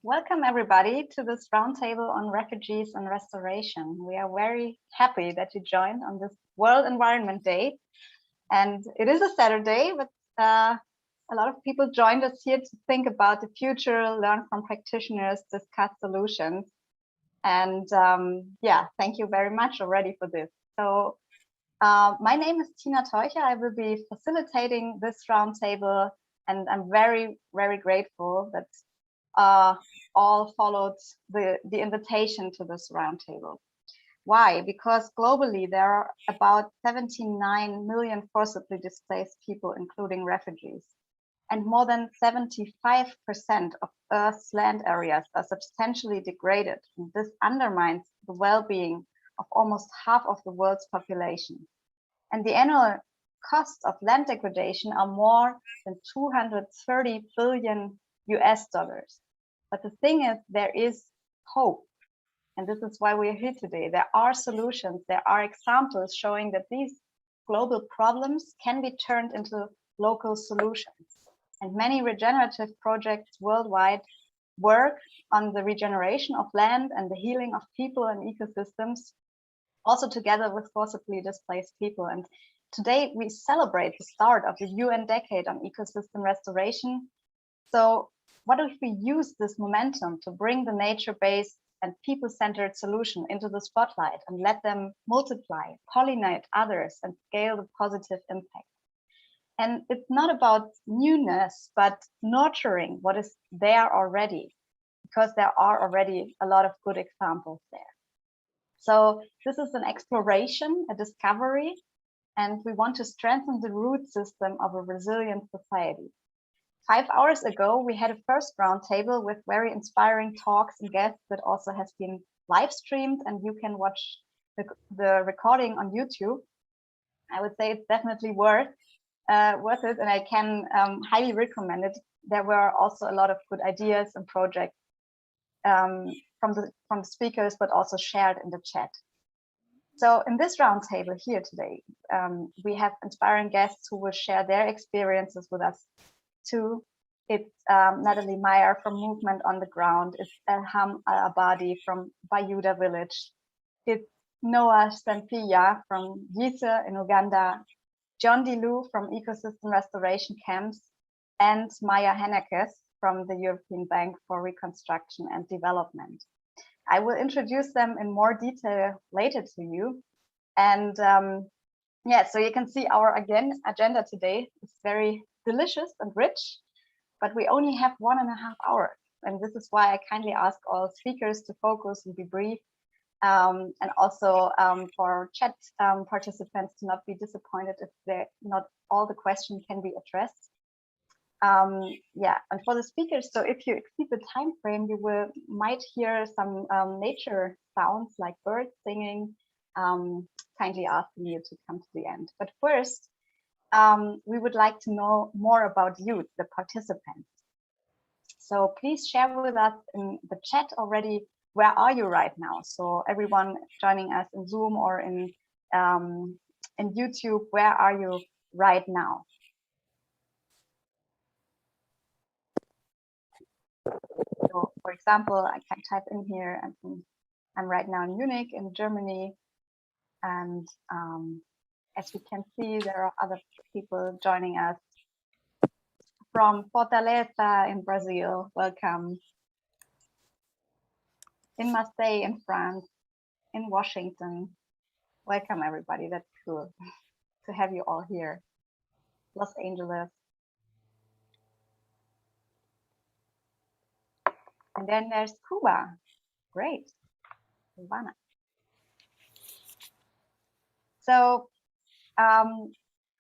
Welcome everybody to this roundtable on refugees and restoration. We are very happy that you joined on this World Environment Day. And it is a Saturday, but a lot of people joined us here to think about the future, learn from practitioners, discuss solutions. And yeah, thank you very much already for this. So my name is Teucher. I will be facilitating this roundtable, and I'm very, very grateful that all followed the invitation to this roundtable. Why? Because globally there are about 79 million forcibly displaced people, including refugees. And more than 75% of Earth's land areas are substantially degraded. And this undermines the well-being of almost half of the world's population. And the annual costs of land degradation are more than 230 billion US dollars. But the thing is, there is hope. And this is why we're here today. There are solutions, there are examples showing that these global problems can be turned into local solutions. And many regenerative projects worldwide work on the regeneration of land and the healing of people and ecosystems, also together with forcibly displaced people. And today we celebrate the start of the UN Decade on Ecosystem Restoration. So what if we use this momentum to bring the nature-based and people-centered solution into the spotlight and let them multiply, pollinate others, and scale the positive impact? And it's not about newness, but nurturing what is there already, because there are already a lot of good examples there. So this is an exploration, a discovery, and we want to strengthen the root system of a resilient society. 5 hours ago, we had a first roundtable with very inspiring talks and guests that also has been live streamed, and you can watch the recording on YouTube. I would say it's definitely worth it, and I can highly recommend it. There were also a lot of good ideas and projects from the speakers, but also shared in the chat. So in this roundtable here today, we have inspiring guests who will share their experiences with us too. It's Natalie Meyer from Movement on the Ground. It's Alham Al-Abadi from Bayuda Village. It's Noah Ssempijja from YICE in Uganda, John Dilu from Ecosystem Restoration Camps, and Meyer from the European Bank for Reconstruction and Development. I will introduce them in more detail later to you. And yeah, so you can see our agenda today is very delicious and rich, but we only have 1.5 hours. And this is why I kindly ask all speakers to focus and be brief, and also for chat participants to not be disappointed if not all the questions can be addressed. Yeah, and for the speakers, so if you exceed the time frame, you might hear some nature sounds like birds singing, kindly asking you to come to the end. But first, we would like to know more about you, the participants. So please share with us in the chat already, where are you right now? So everyone joining us in Zoom or in YouTube, where are you right now? So for example, I can type in here, I'm right now in Munich in Germany. And as we can see, there are other people joining us from Fortaleza in Brazil. Welcome. In Marseille in France, in Washington. Welcome everybody, that's cool to have you all here. Los Angeles. And then there's Cuba. Great. Havana. So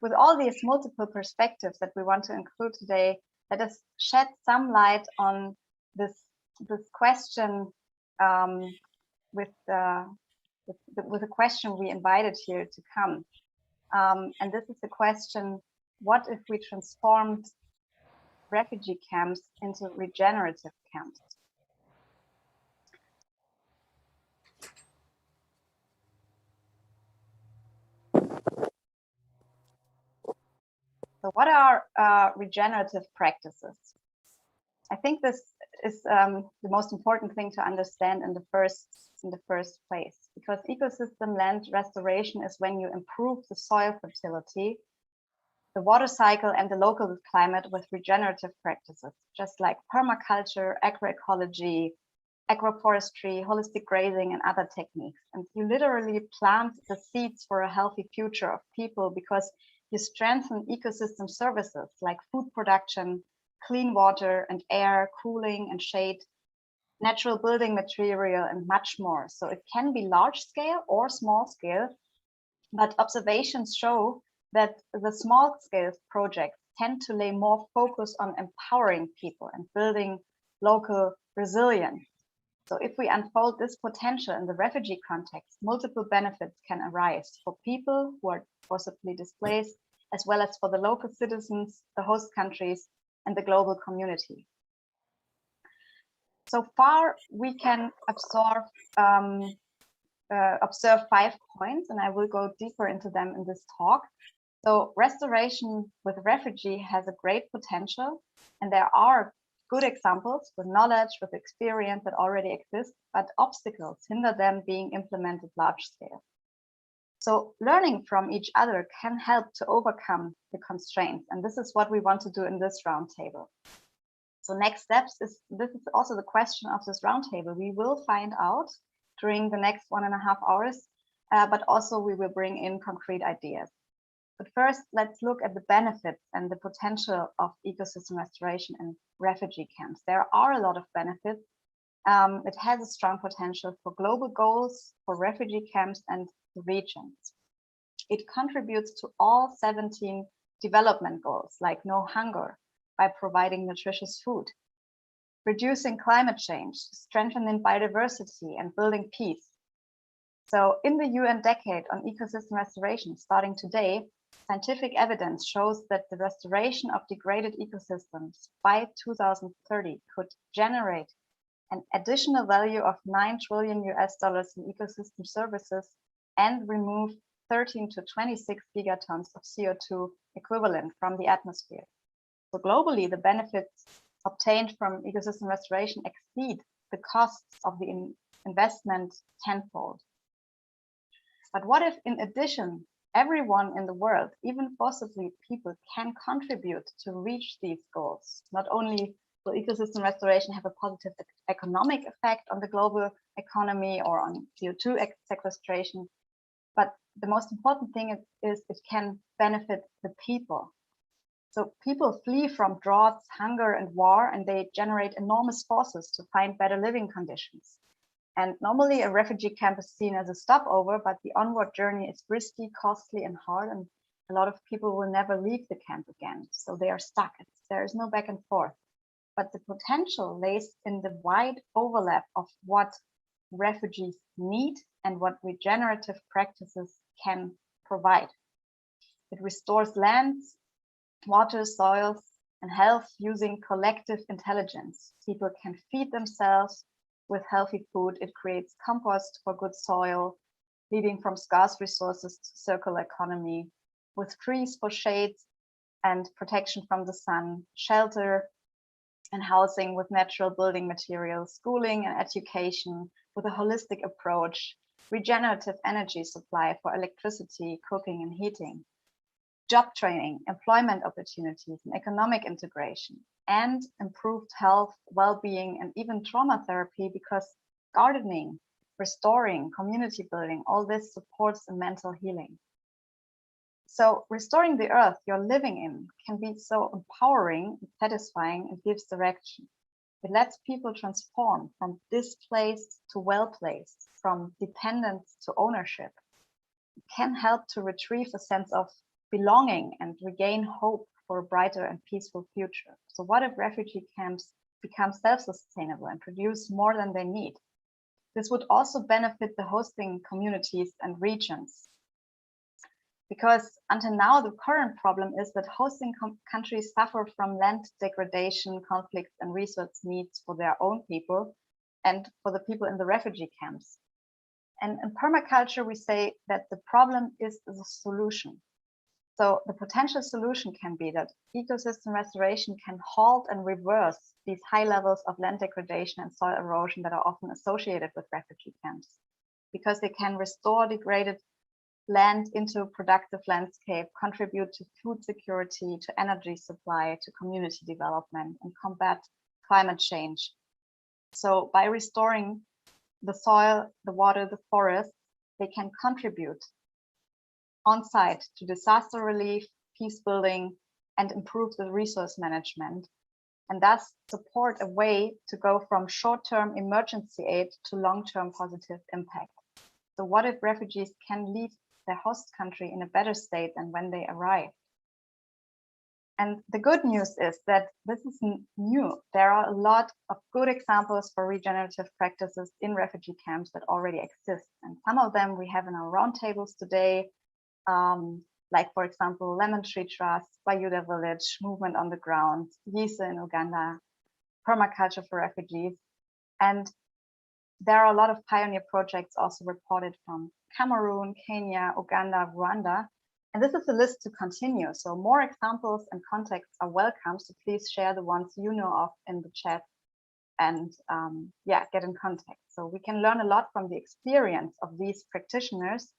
with all these multiple perspectives that we want to include today, let us shed some light on this question with the question we invited here to come. And this is the question, what if we transformed refugee camps into regenerative camps? So what are regenerative practices? I think this is the most important thing to understand in the first place, because ecosystem land restoration is when you improve the soil fertility, the water cycle, and the local climate with regenerative practices, just like permaculture, agroecology, agroforestry, holistic grazing, and other techniques. And you literally plant the seeds for a healthy future of people, because you strengthen ecosystem services like food production, clean water and air, cooling and shade, natural building material, and much more. So it can be large scale or small scale, but observations show that the small scale projects tend to lay more focus on empowering people and building local resilience. So if we unfold this potential in the refugee context, multiple benefits can arise for people who are forcibly displaced, as well as for the local citizens, the host countries, and the global community. So far, we can observe 5 points, and I will go deeper into them in this talk. So restoration with refugee has a great potential, and there are good examples with knowledge, with experience that already exist, but obstacles hinder them being implemented large scale. So learning from each other can help to overcome the constraints, and this is what we want to do in this roundtable. So next steps is, this is also the question of this roundtable. We will find out during the next 1.5 hours, but also we will bring in concrete ideas. But first, let's look at the benefits and the potential of ecosystem restoration in refugee camps. There are a lot of benefits. It has a strong potential for global goals, for refugee camps and the regions. It contributes to all 17 development goals, like no hunger, by providing nutritious food, reducing climate change, strengthening biodiversity, and building peace. So in the UN decade on ecosystem restoration, starting today, scientific evidence shows that the restoration of degraded ecosystems by 2030 could generate an additional value of $9 trillion in ecosystem services and remove 13 to 26 gigatons of CO2 equivalent from the atmosphere. So globally, the benefits obtained from ecosystem restoration exceed the costs of the investment tenfold. But what if, in addition, everyone in the world, even possibly people, can contribute to reach these goals? Not only will ecosystem restoration have a positive economic effect on the global economy or on CO2 sequestration, but the most important thing is it can benefit the people. So people flee from droughts, hunger, and war, and they generate enormous forces to find better living conditions. And normally a refugee camp is seen as a stopover, but the onward journey is risky, costly, and hard, and a lot of people will never leave the camp again. So they are stuck. There is no back and forth. But the potential lays in the wide overlap of what refugees need and what regenerative practices can provide. It restores lands, water, soils, and health using collective intelligence. People can feed themselves with healthy food. It creates compost for good soil, leading from scarce resources to circular economy, with trees for shade and protection from the sun, shelter and housing with natural building materials, schooling and education with a holistic approach, regenerative energy supply for electricity, cooking and heating, job training, employment opportunities, and economic integration, and improved health, well-being, and even trauma therapy, because gardening, restoring, community building, all this supports the mental healing. So restoring the earth you're living in can be so empowering, satisfying, and gives direction. It lets people transform from displaced to well-placed, from dependence to ownership. It can help to retrieve a sense of belonging and regain hope for a brighter and peaceful future. So what if refugee camps become self-sustainable and produce more than they need? This would also benefit the hosting communities and regions. Because until now, the current problem is that hosting countries suffer from land degradation, conflicts, and resource needs for their own people and for the people in the refugee camps. And in permaculture, we say that the problem is the solution. So the potential solution can be that ecosystem restoration can halt and reverse these high levels of land degradation and soil erosion that are often associated with refugee camps, because they can restore degraded land into productive landscape, contribute to food security, to energy supply, to community development, and combat climate change. So by restoring the soil, the water, the forest, they can contribute on site to disaster relief, peace building, and improve the resource management, and thus support a way to go from short-term emergency aid to long-term positive impact. So what if refugees can leave their host country in a better state than when they arrived? And the good news is that this is new. There are a lot of good examples for regenerative practices in refugee camps that already exist. And some of them we have in our roundtables today, like, for example, Lemon Tree Trust, Bayuda Village, Movement on the Ground, YICE in Uganda, PermaCulture for Refugees. And there are a lot of pioneer projects also reported from Cameroon, Kenya, Uganda, Rwanda. And this is a list to continue. So more examples and contexts are welcome. So please share the ones you know of in the chat and yeah, get in contact. So we can learn a lot from the experience of these practitioners,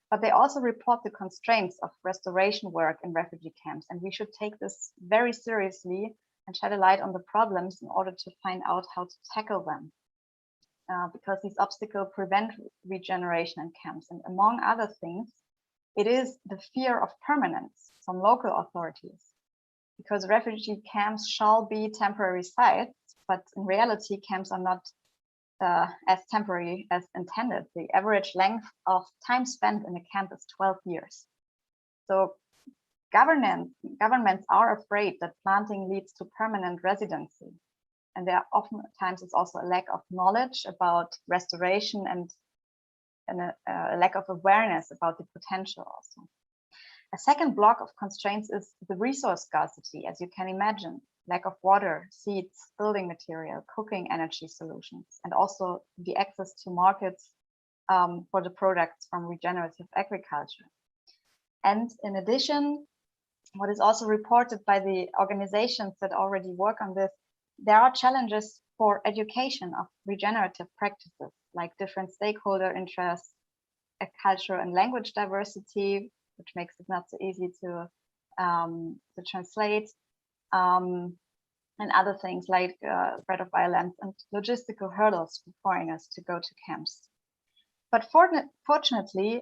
but they also report the constraints of restoration work in refugee camps. And we should take this very seriously and shed a light on the problems in order to find out how to tackle them. Because these obstacles prevent regeneration in camps. And among other things, it is the fear of permanence from local authorities, because refugee camps shall be temporary sites, but in reality, camps are not as temporary as intended. The average length of time spent in a camp is 12 years. So governments are afraid that planting leads to permanent residency. And there oftentimes is also a lack of knowledge about restoration and a lack of awareness about the potential also. A second block of constraints is the resource scarcity, as you can imagine, lack of water, seeds, building material, cooking energy solutions, and also the access to markets for the products from regenerative agriculture. And in addition, what is also reported by the organizations that already work on this, there are challenges for education of regenerative practices, like different stakeholder interests, cultural and language diversity, which makes it not so easy to translate, and other things like threat of violence and logistical hurdles for foreigners to go to camps. But fortunately,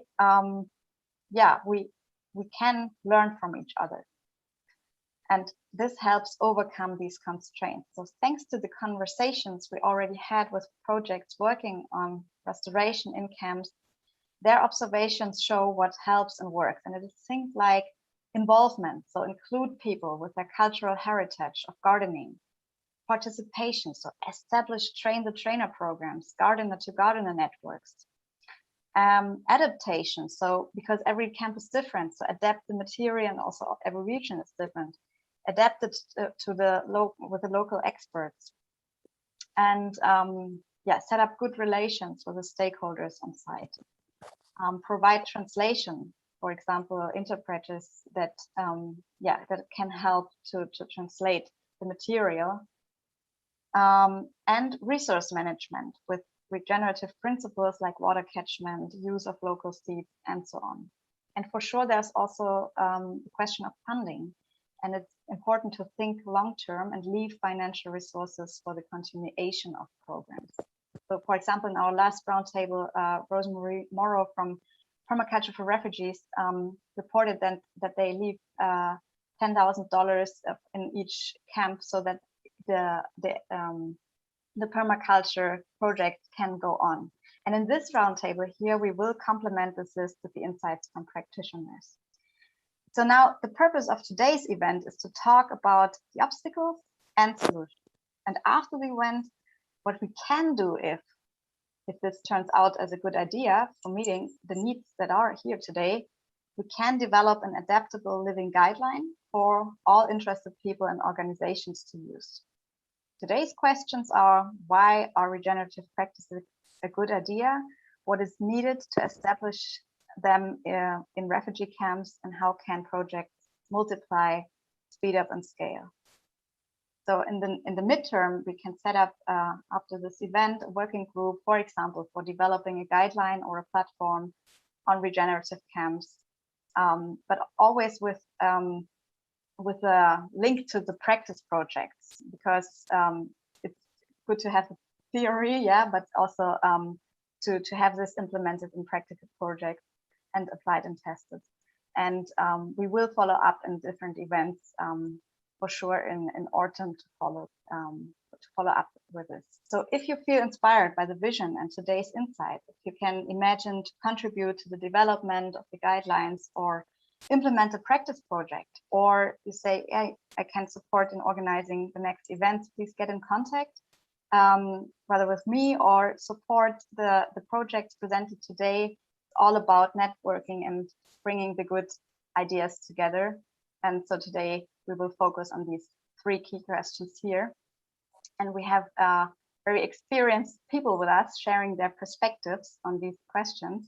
yeah, we can learn from each other. And this helps overcome these constraints. So thanks to the conversations we already had with projects working on restoration in camps, their observations show what helps and works. And it is things like involvement, so include people with their cultural heritage of gardening, participation, so establish train-the-trainer programs, gardener-to-gardener networks, adaptation, so because every camp is different, so adapt the material, and also every region is different, adapted with the local experts, and yeah, set up good relations with the stakeholders on site, provide translation, for example, interpreters that yeah, that can help to translate the material, and resource management with regenerative principles like water catchment, use of local seeds, and so on. And for sure, there's also the question of funding. And it's important to think long-term and leave financial resources for the continuation of programs. So, for example, in our last roundtable, Rosemary Morrow from PermaCulture for Refugees reported that they leave $10,000 in each camp so that the permaculture project can go on. And in this roundtable here, we will complement this list with the insights from practitioners. So now the purpose of today's event is to talk about the obstacles and solutions. And after the event, what we can do if this turns out as a good idea for meeting the needs that are here today, we can develop an adaptable living guideline for all interested people and organizations to use. Today's questions are: why are regenerative practices a good idea? What is needed to establish them in refugee camps, and how can projects multiply, speed up, and scale. So in the midterm, we can set up after this event a working group, for example, for developing a guideline or a platform on regenerative camps, but always with a link to the practice projects, because it's good to have a theory, yeah, but also to have this implemented in practical projects and applied and tested. And we will follow up in different events for sure in autumn to follow up with this. So if you feel inspired by the vision and today's insight, if you can imagine to contribute to the development of the guidelines or implement a practice project, or you say, hey, I can support in organizing the next events, please get in contact, whether with me or support the projects presented today. It's all about networking and bringing the good ideas together. And so today we will focus on these 3 key questions here. And we have very experienced people with us sharing their perspectives on these questions.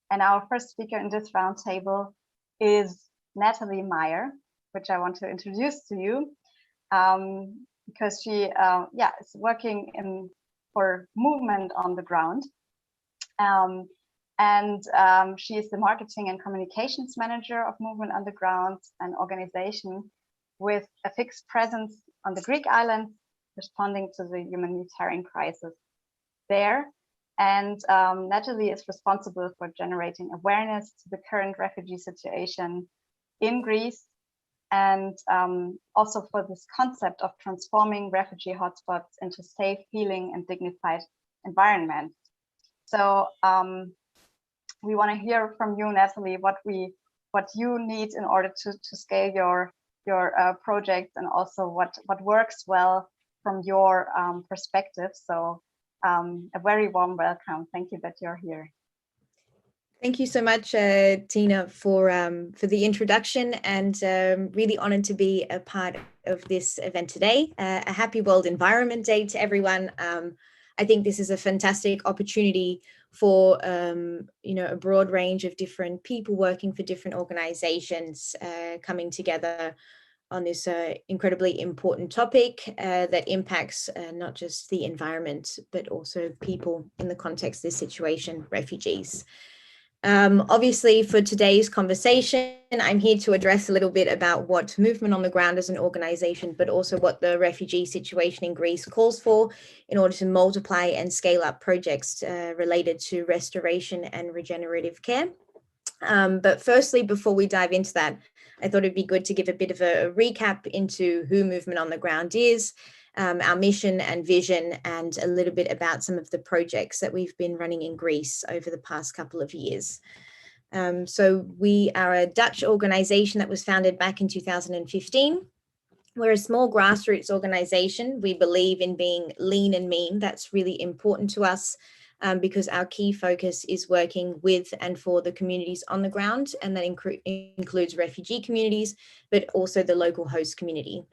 And our first speaker in this roundtable is Natalie Meyer, which I want to introduce to you, because she is working for movement on the ground. She is the marketing and communications manager of Movement on the Ground, an organization with a fixed presence on the Greek islands, responding to the humanitarian crisis there. And Natalie is responsible for generating awareness to the current refugee situation in Greece, and also for this concept of transforming refugee hotspots into safe, healing, and dignified environments. So we want to hear from you, Natalie, what you need in order to scale your project, and also what works well from your perspective. So a very warm welcome. Thank you that you're here. Thank you so much, Tina, for the introduction, and really honored to be a part of this event today. A happy World Environment Day to everyone. I think this is a fantastic opportunity for a broad range of different people working for different organizations coming together on this incredibly important topic that impacts not just the environment, but also people in the context of this situation, refugees. Obviously, for today's conversation, I'm here to address a little bit about what Movement on the Ground as an organization, but also what the refugee situation in Greece calls for in order to multiply and scale up projects related to restoration and regenerative care. But firstly, before we dive into that, I thought it'd be good to give a bit of a recap into who Movement on the Ground is, our mission and vision, and a little bit about some of the projects that we've been running in Greece over the past couple of years. So we are a Dutch organization that was founded back in 2015. We're a small grassroots organization. We believe in being lean and mean. That's really important to us because our key focus is working with and for the communities on the ground, and that includes refugee communities, but also the local host community.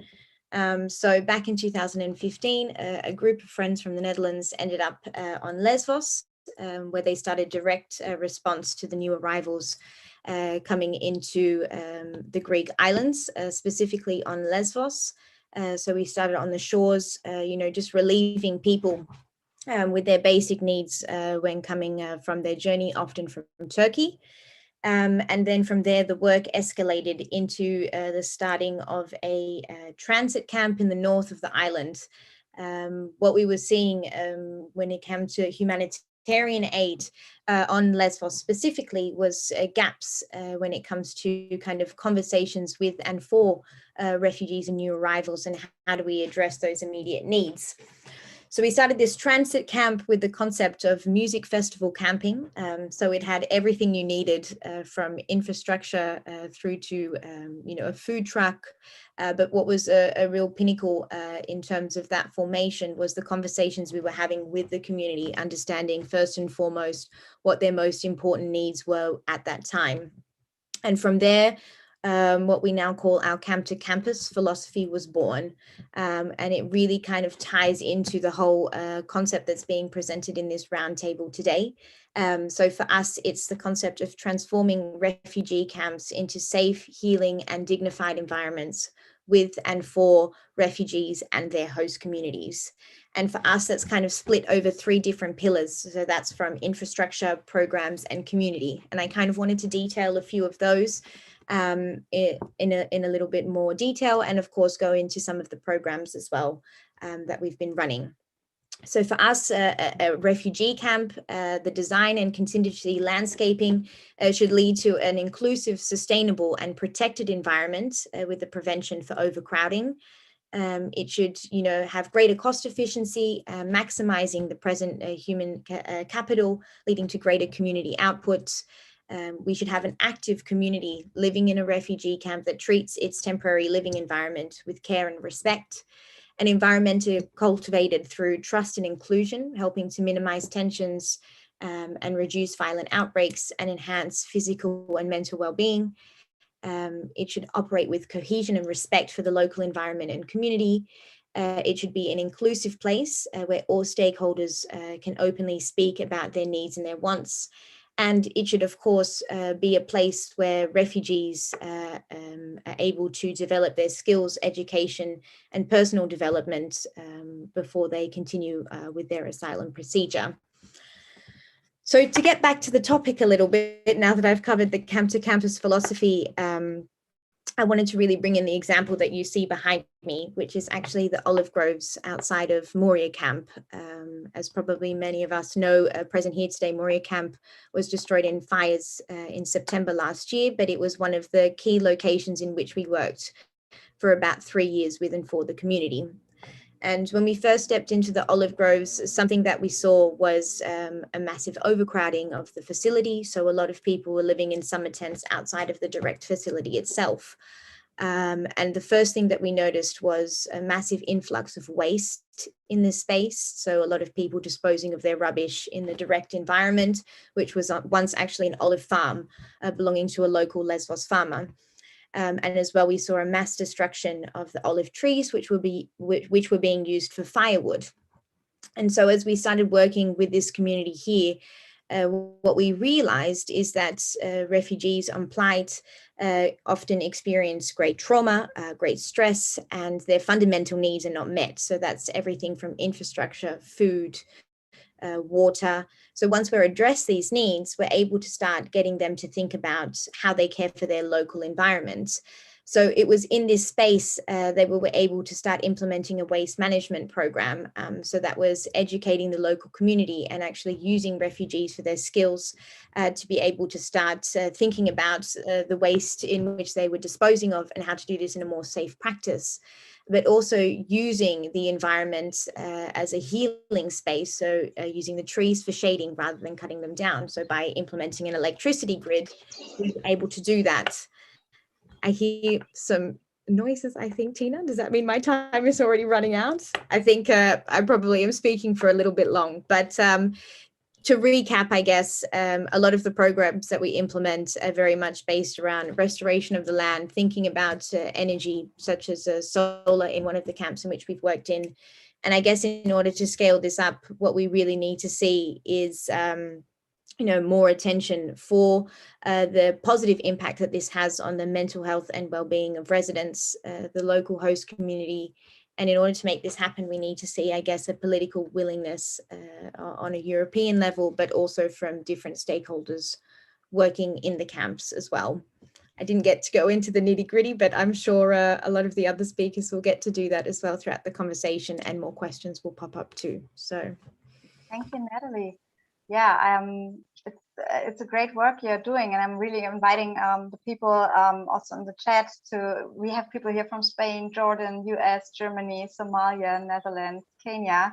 So back in 2015, a group of friends from the Netherlands ended up on Lesbos, where they started direct response to the new arrivals coming into the Greek islands, specifically on Lesbos. So we started on the shores, just relieving people with their basic needs when coming from their journey, often from Turkey. And then from there, the work escalated into the starting of a transit camp in the north of the island. What we were seeing when it came to humanitarian aid on Lesbos specifically was gaps when it comes to kind of conversations with and for refugees and new arrivals, and how do we address those immediate needs. So we started this transit camp with the concept of music festival camping. So it had everything you needed from infrastructure through to, a food truck. But what was a real pinnacle in terms of that formation was the conversations we were having with the community, understanding first and foremost what their most important needs were at that time. And from there, what we now call our camp to campus philosophy was born. And it really kind of ties into the whole concept that's being presented in this roundtable today. So for us, it's the concept of transforming refugee camps into safe, healing, and dignified environments with and for refugees and their host communities. And for us, that's kind of split over 3 different pillars. So that's from infrastructure, programs, and community. And I kind of wanted to detail a few of those in a little bit more detail, and of course go into some of the programs as well that we've been running. So for us, a refugee camp, the design and contingency landscaping should lead to an inclusive, sustainable and protected environment with the prevention for overcrowding. It should, have greater cost efficiency, maximizing the present human capital, leading to greater community outputs. We should have an active community living in a refugee camp that treats its temporary living environment with care and respect. An environment cultivated through trust and inclusion, helping to minimize tensions and reduce violent outbreaks and enhance physical and mental well-being. It should operate with cohesion and respect for the local environment and community. It should be an inclusive place where all stakeholders can openly speak about their needs and their wants. And it should, of course, be a place where refugees are able to develop their skills, education, and personal development before they continue with their asylum procedure. So to get back to the topic a little bit, now that I've covered the camp to campus philosophy, I wanted to really bring in the example that you see behind me, which is actually the olive groves outside of Moria Camp. As probably many of us know, present here today, Moria Camp was destroyed in fires in September last year, but it was one of the key locations in which we worked for about 3 years with and for the community. And when we first stepped into the olive groves, something that we saw was a massive overcrowding of the facility. So a lot of people were living in summer tents outside of the direct facility itself. And the first thing that we noticed was a massive influx of waste in this space. So a lot of people disposing of their rubbish in the direct environment, which was once actually an olive farm belonging to a local Lesbos farmer. And as well, we saw a mass destruction of the olive trees, which were being used for firewood. And so as we started working with this community here, what we realized is that refugees on plight often experience great trauma, great stress, and their fundamental needs are not met. So that's everything from infrastructure, food, water. So once we address these needs, we're able to start getting them to think about how they care for their local environment. So it was in this space that we were able to start implementing a waste management program. So that was educating the local community and actually using refugees for their skills to be able to start thinking about the waste in which they were disposing of and how to do this in a more safe practice, but also using the environment as a healing space. So using the trees for shading rather than cutting them down. So by implementing an electricity grid, we were able to do that. I hear some noises, I think, Tina. Does that mean my time is already running out? I think I probably am speaking for a little bit long, but to recap, I guess, a lot of the programs that we implement are very much based around restoration of the land, thinking about energy, such as solar in one of the camps in which we've worked in. And I guess in order to scale this up, what we really need to see is more attention for the positive impact that this has on the mental health and well-being of residents, the local host community. And in order to make this happen, we need to see, I guess, a political willingness on a European level, but also from different stakeholders working in the camps as well. I didn't get to go into the nitty-gritty, but I'm sure a lot of the other speakers will get to do that as well throughout the conversation, and more questions will pop up too. So thank you, Natalie. Yeah, it's a great work you're doing, and I'm really inviting the people also in the chat we have people here from Spain, Jordan, US, Germany, Somalia, Netherlands, Kenya,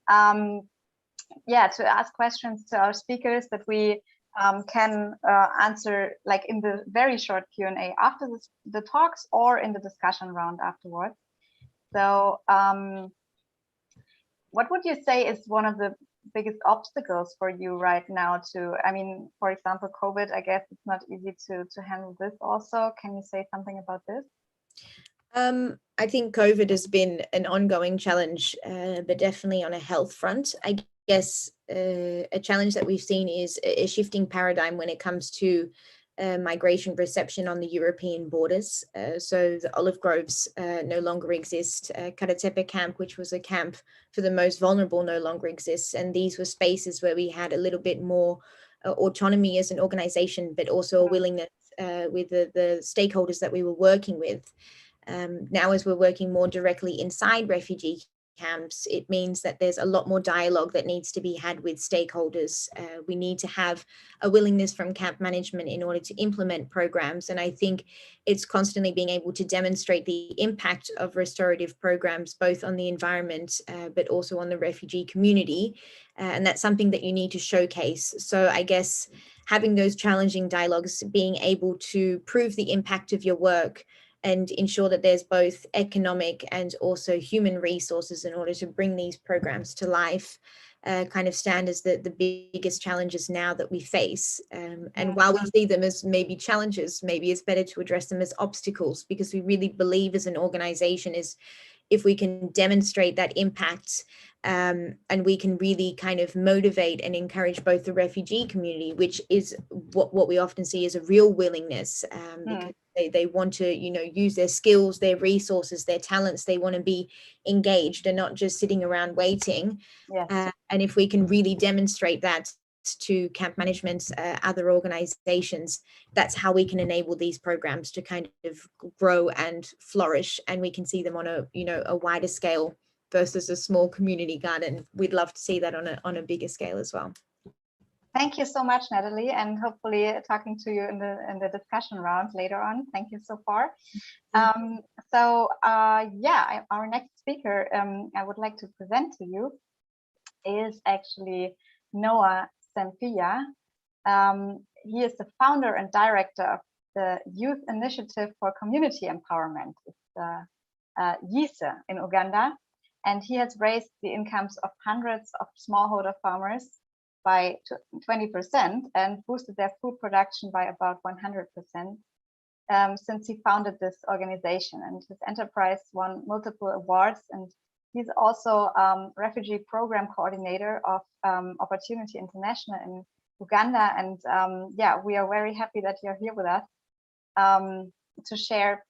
to ask questions to our speakers that we can answer like in the very short Q&A after the talks or in the discussion round afterwards. So what would you say is one of the biggest obstacles for you right now to, I mean, for example, COVID, I guess it's not easy to handle this also. Can you say something about this? I think COVID has been an ongoing challenge, but definitely on a health front. I guess a challenge that we've seen is a shifting paradigm when it comes to migration reception on the European borders. So the olive groves no longer exist. Karatepe camp, which was a camp for the most vulnerable, no longer exists. And these were spaces where we had a little bit more autonomy as an organization, but also a willingness with the stakeholders that we were working with. Now, as we're working more directly inside refugee camps, it means that there's a lot more dialogue that needs to be had with stakeholders. We need to have a willingness from camp management in order to implement programs. And I think it's constantly being able to demonstrate the impact of restorative programs, both on the environment, but also on the refugee community. And that's something that you need to showcase. So I guess having those challenging dialogues, being able to prove the impact of your work, and ensure that there's both economic and also human resources in order to bring these programs to life, kind of stand as the biggest challenges now that we face. And while we see them as maybe challenges, maybe it's better to address them as obstacles, because we really believe as an organization is if we can demonstrate that impact, and we can really kind of motivate and encourage both the refugee community, which is what we often see as a real willingness, because they want to, use their skills, their resources, their talents. They want to be engaged and not just sitting around waiting. Yes. And if we can really demonstrate that to camp management, other organizations, that's how we can enable these programs to kind of grow and flourish, and we can see them on a wider scale versus a small community garden. We'd love to see that on a bigger scale as well. Thank you so much, Natalie, and hopefully talking to you in the discussion round later on. Thank you so far. Our next speaker I would like to present to you is actually Noah Ssempijja. He is the founder and director of the Youth Initiative for Community Empowerment. It's YICE in Uganda, and he has raised the incomes of hundreds of smallholder farmers by 20% and boosted their food production by about 100% since he founded this organization. And his enterprise won multiple awards, and he's also refugee program coordinator of Opportunity International in Uganda. And we are very happy that you're here with us to share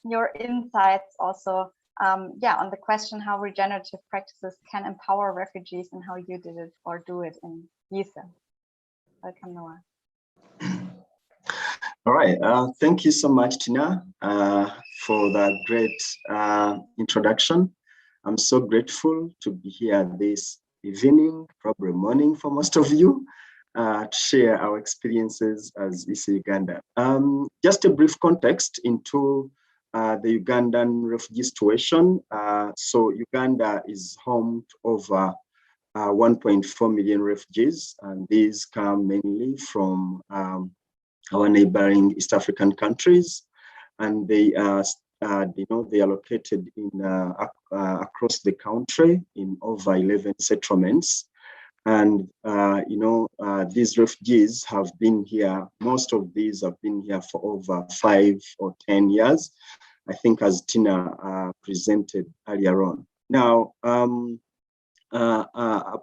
your insights also on the question how regenerative practices can empower refugees and how you did it or do it in YICE. Welcome, Noah. All right, thank you so much, Tina, for that great introduction. I'm so grateful to be here this evening, probably morning for most of you, to share our experiences as YICE Uganda. Just a brief context into the Ugandan refugee situation. So Uganda is home to over 1.4 million refugees, and these come mainly from our neighboring East African countries, and they are located in across the country in over 11 settlements. And these refugees have been here. Most of these have been here for over 5 or 10 years, I think, as Tina presented earlier on. Now,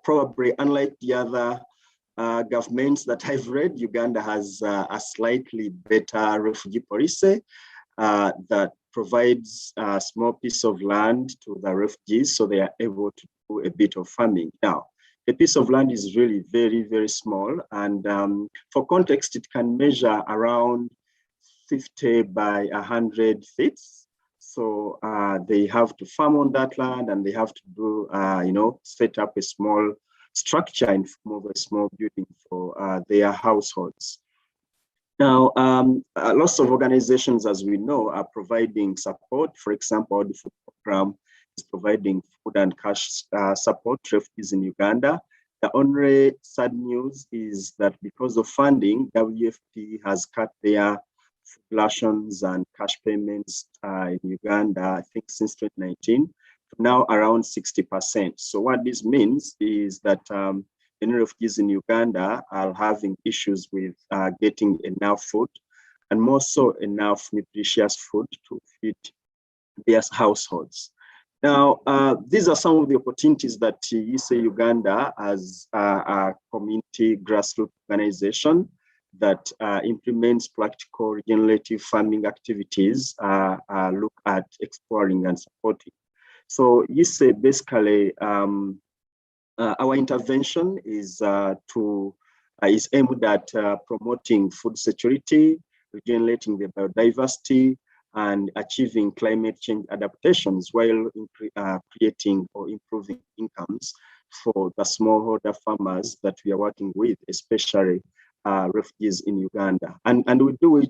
probably unlike the other governments that I've read, Uganda has a slightly better refugee policy that provides a small piece of land to the refugees so they are able to do a bit of farming. Now, a piece of land is really very, very small. And for context, it can measure around 50 by 100 feet. So they have to farm on that land, and they have to do, set up a small structure in form of a small building for their households. Now, lots of organizations, as we know, are providing support. For example, the food program is providing food and cash support to refugees in Uganda. The only sad news is that because of funding, WFP has cut their food rations and cash payments in Uganda, I think since 2019, to now around 60%. So what this means is that many refugees in Uganda are having issues with getting enough food, and more so enough nutritious food to feed their households. Now, these are some of the opportunities that YICE Uganda, as a community grassroots organization that implements practical regenerative farming activities, look at exploring and supporting. So YICE basically, our intervention is aimed at promoting food security, regenerating the biodiversity, and achieving climate change adaptations while creating or improving incomes for the smallholder farmers that we are working with, especially refugees in Uganda. And we do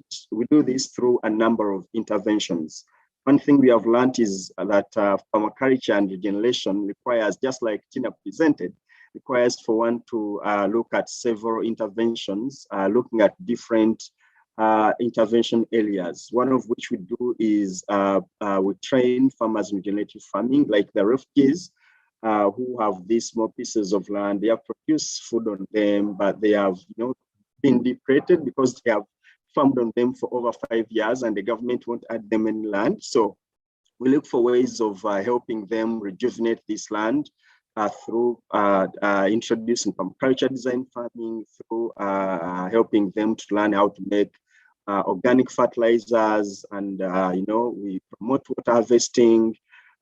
this through a number of interventions. One thing we have learned is that PermaCulture and regeneration requires, just like Tina presented, requires for one to look at several interventions, looking at different intervention areas. One of which we do is we train farmers in regenerative farming, like the refugees who have these small pieces of land. They have produced food on them, but they have been depleted because they have farmed on them for over 5 years and the government won't add them any land. So we look for ways of helping them rejuvenate this land through introducing permaculture design farming, through helping them to learn how to make organic fertilizers, and we promote water harvesting,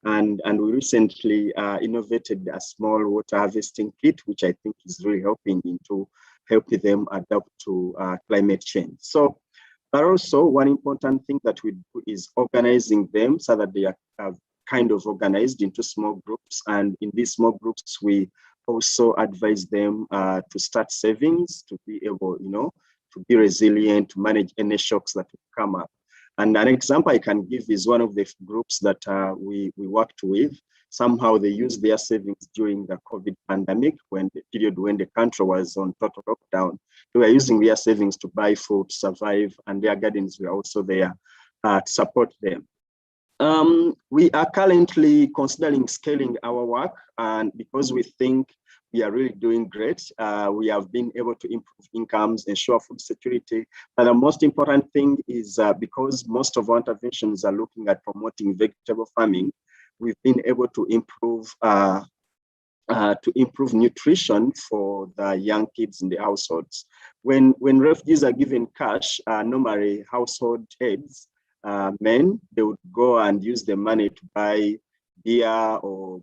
and we recently innovated a small water harvesting kit, which I think is really helping them adapt to climate change. So, but also one important thing that we do is organizing them so that they are kind of organized into small groups, and in these small groups we also advise them to start savings to be able, to be resilient, to manage any shocks that will come up. And an example I can give is one of the groups that we worked with. Somehow they used their savings during the COVID pandemic, when the period when the country was on total lockdown. They were using their savings to buy food, to survive, and their gardens were also there to support them. We are currently considering scaling our work, and because we think we are really doing great, we have been able to improve incomes, ensure food security. But the most important thing is because most of our interventions are looking at promoting vegetable farming, we've been able to improve nutrition for the young kids in the households. When refugees are given cash, normally household heads, men, they would go and use the money to buy beer or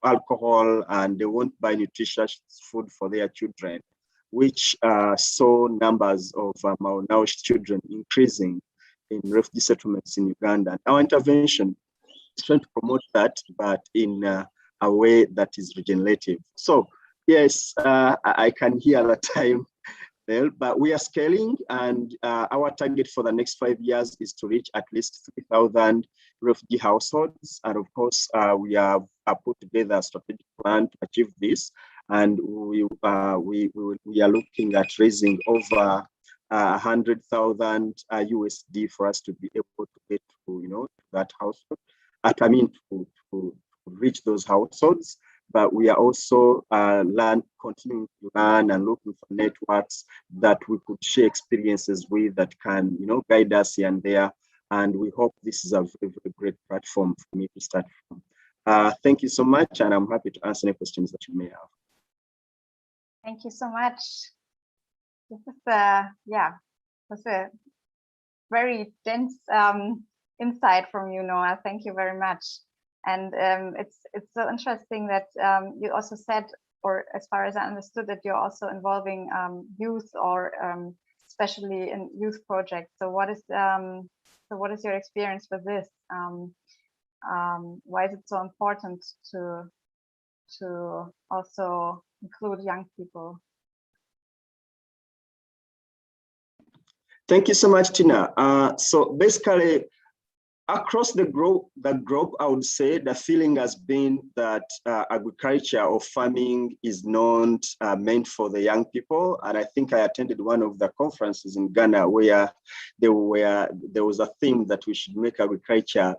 alcohol, and they won't buy nutritious food for their children, which saw numbers of malnourished children increasing in refugee settlements in Uganda. Our intervention is trying to promote that, but in a way that is regenerative. So yes, I can hear the time there, but we are scaling, and our target for the next 5 years is to reach at least 3,000 refugee households. And of course, we have put together a strategic plan to achieve this. And we are looking at raising over 100,000 USD for us to be able to get to, that household. To reach those households. But we are also continuing to learn and looking for networks that we could share experiences with, that can, guide us here and there. And we hope this is a very, very great platform for me to start from. Thank you so much, and I'm happy to answer any questions that you may have. Thank you so much. This is was a very dense insight from you, Noah. Thank you very much. And it's so interesting that you also said, or as far as I understood, that you're also involving youth, or especially in youth projects. So what is your experience with this? Why is it so important to also include young people? Thank you so much, Tina. So basically, across the group, I would say the feeling has been that agriculture or farming is not meant for the young people. And I think I attended one of the conferences in Ghana where there was a theme that we should make agriculture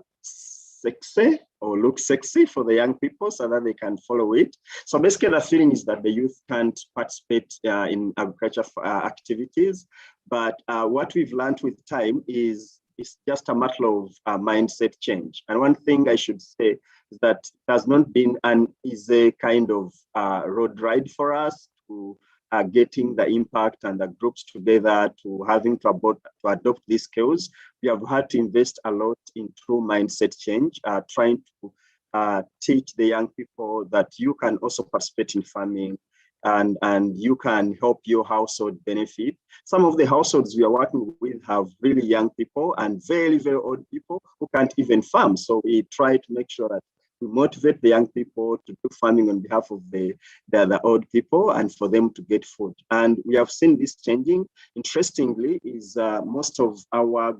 sexy or look sexy for the young people so that they can follow it. So basically the feeling is that the youth can't participate in agriculture activities. But what we've learned with time is it's just a matter of mindset change. And one thing I should say is that it has not been an easy kind of road ride for us to getting the impact and the groups together to having to adopt these skills. We have had to invest a lot in true mindset change, trying to teach the young people that you can also participate in farming and you can help your household benefit. Some of the households we are working with have really young people and very, very old people who can't even farm. So we try to make sure that we motivate the young people to do farming on behalf of the old people and for them to get food. And we have seen this changing. Interestingly, is most of our,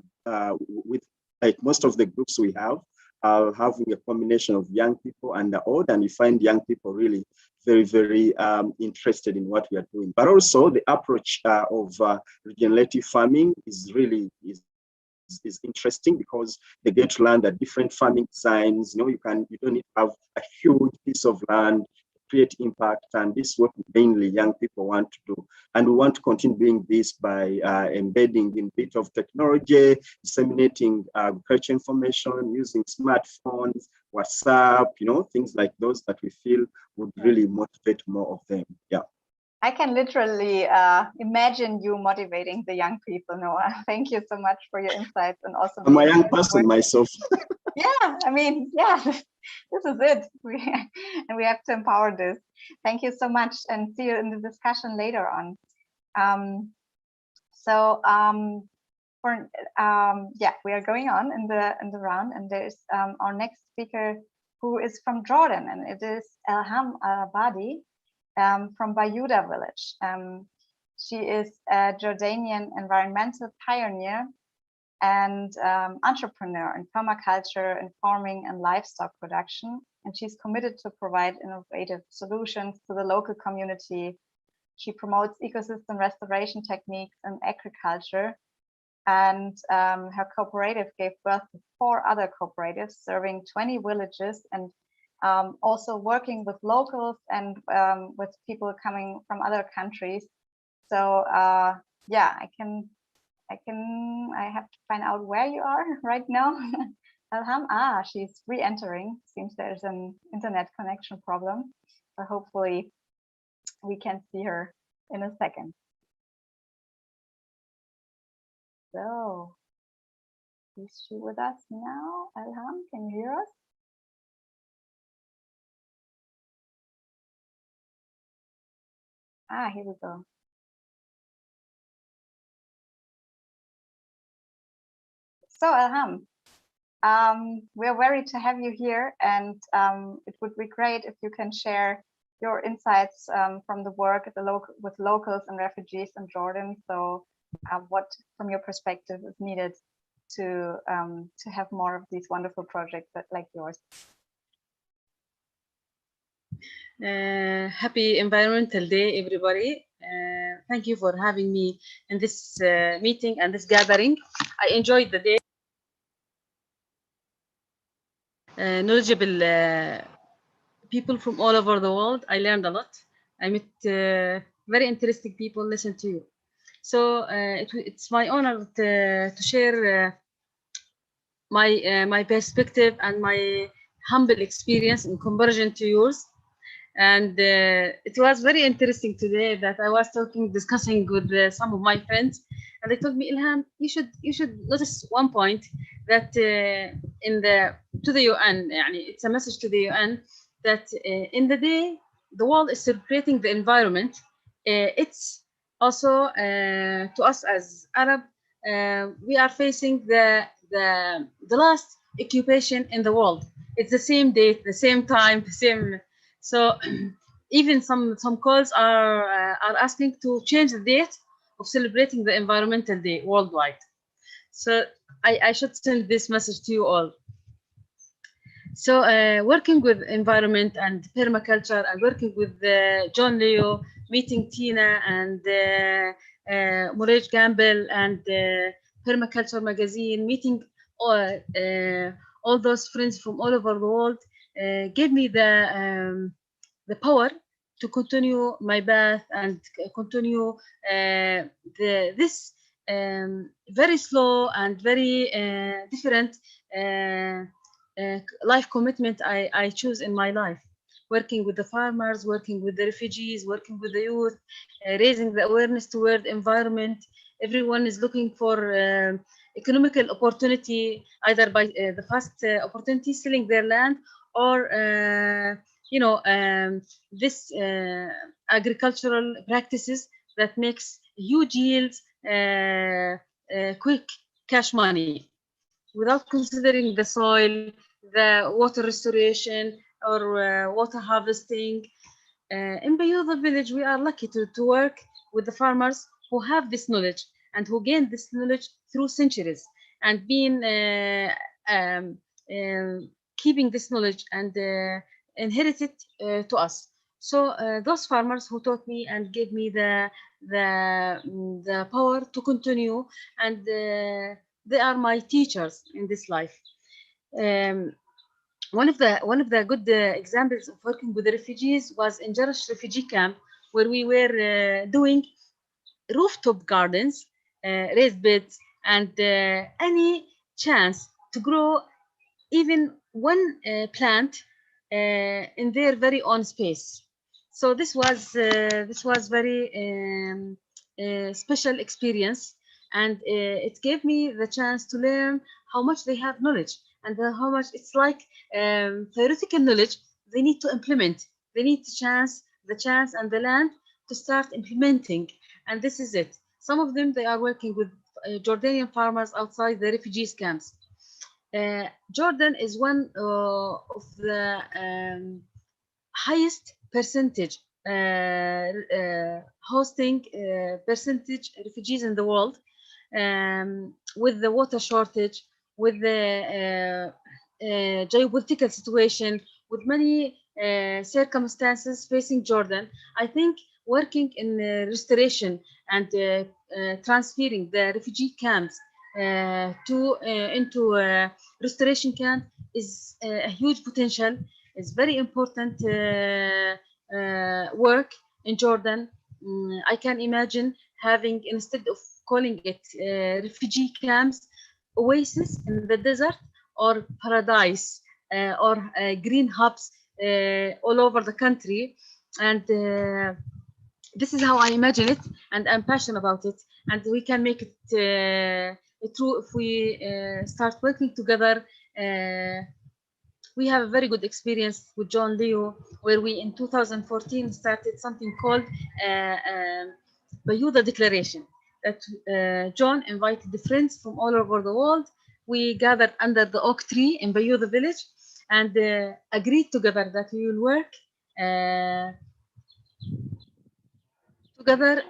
most of the groups we have are having a combination of young people and the old, and you find young people really very, very interested in what we are doing. But also the approach of regenerative farming is really is interesting because they get to learn the different farming designs. You don't need to have a huge piece of land to create impact, and this is what mainly young people want to do. And we want to continue doing this by embedding in bit of technology, disseminating agriculture information, using smartphones, WhatsApp, things like those that we feel would really motivate more of them. Yeah. I can literally imagine you motivating the young people, Noah. Thank you so much for your insights and also. I'm a young person myself. Yeah, I mean, yeah, this is it. We have to empower this. Thank you so much, and see you in the discussion later on. We are going on in the round, and there's our next speaker who is from Jordan, and it is Alham Al-Abadi. From Bayuda village. She is a Jordanian environmental pioneer and entrepreneur in permaculture, in farming and livestock production. And she's committed to provide innovative solutions to the local community. She promotes ecosystem restoration techniques in agriculture. And her cooperative gave birth to 4 other cooperatives serving 20 villages, and also working with locals and with people coming from other countries. So yeah, I have to find out where you are right now. Alham, she's re-entering. Seems there's an internet connection problem, so hopefully we can see her in a second. So is she with us now? Alham, can you hear us? Here we go. So Alham, we're very to have you here, and it would be great if you can share your insights from the work at with locals and refugees in Jordan. So what, from your perspective, is needed to have more of these wonderful projects like yours? Happy Environmental Day, everybody. Thank you for having me in this meeting and this gathering. I enjoyed the day. Knowledgeable people from all over the world. I learned a lot. I met very interesting people. Listen to you. So it's my honor to share my perspective and my humble experience in comparison to yours. And it was very interesting today that I was discussing with some of my friends, and they told me, Alham, you should notice one point that to the UN, it's a message to the UN that in the day the world is celebrating the environment. It's also to us as Arab, we are facing the last occupation in the world. It's the same date, the same time, the same. So even some calls are asking to change the date of celebrating the Environmental Day worldwide. So I should send this message to you all. So working with environment and permaculture, and working with John Leo, meeting Tina and Murray Gamble and PermaCulture magazine, meeting all those friends from all over the world gave me the power to continue my path and continue this very slow and very different life commitment I choose in my life. Working with the farmers, working with the refugees, working with the youth, raising the awareness toward environment. Everyone is looking for economical opportunity, either by the fast opportunity selling their land, or this agricultural practices that makes huge yields, quick cash money, without considering the soil, the water restoration, or water harvesting. In Bayuda village, we are lucky to work with the farmers who have this knowledge and who gained this knowledge through centuries, and been keeping this knowledge and inherited to us. So those farmers who taught me and gave me the power to continue, and they are my teachers in this life. One of the good examples of working with the refugees was in Jarash refugee camp, where we were doing rooftop gardens, raised beds, and any chance to grow even one plant in their very own space. So this was very special experience, and it gave me the chance to learn how much they have knowledge, and how much it's like theoretical knowledge they need to implement. They need the chance and the land to start implementing, and this is it. Some of them, they are working with Jordanian farmers outside the refugees camps. Jordan is one of the highest percentage hosting percentage refugees in the world, with the water shortage, with the geopolitical situation, with many circumstances facing Jordan. I think working in restoration and transferring the refugee camps into restoration camp is a huge potential. It's very important work in Jordan. I can imagine having, instead of calling it refugee camps, oasis in the desert, or paradise, or green hubs all over the country. And this is how I imagine it, and I'm passionate about it. And we can make it true if we start working together. We have a very good experience with John Leo, where we in 2014 started something called Bayuda Declaration. That John invited the friends from all over the world. We gathered under the oak tree in Bayuda village, and agreed together that we will work together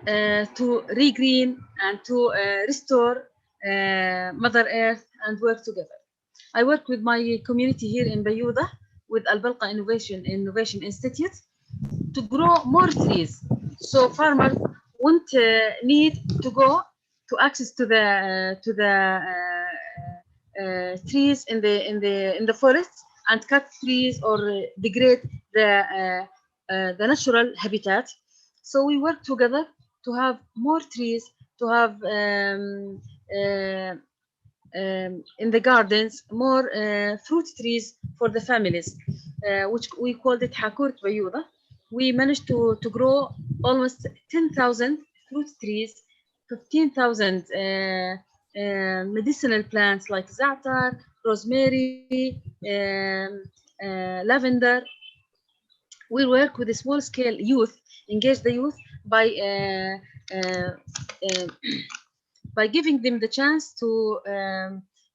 to regreen and to restore Mother Earth, and work together. I work with my community here in Bayuda with Al-Balqa Innovation Institute to grow more trees, so farmers won't need to go to access to the trees in the forests and cut trees or degrade the natural habitat. So we work together to have more trees, to have in the gardens more fruit trees for the families, which we called it Hakurt Bayuda. We managed to grow almost 10,000 fruit trees, 15,000 medicinal plants like za'atar, rosemary, lavender. We work with a small-scale youth, engage the youth by giving them the chance to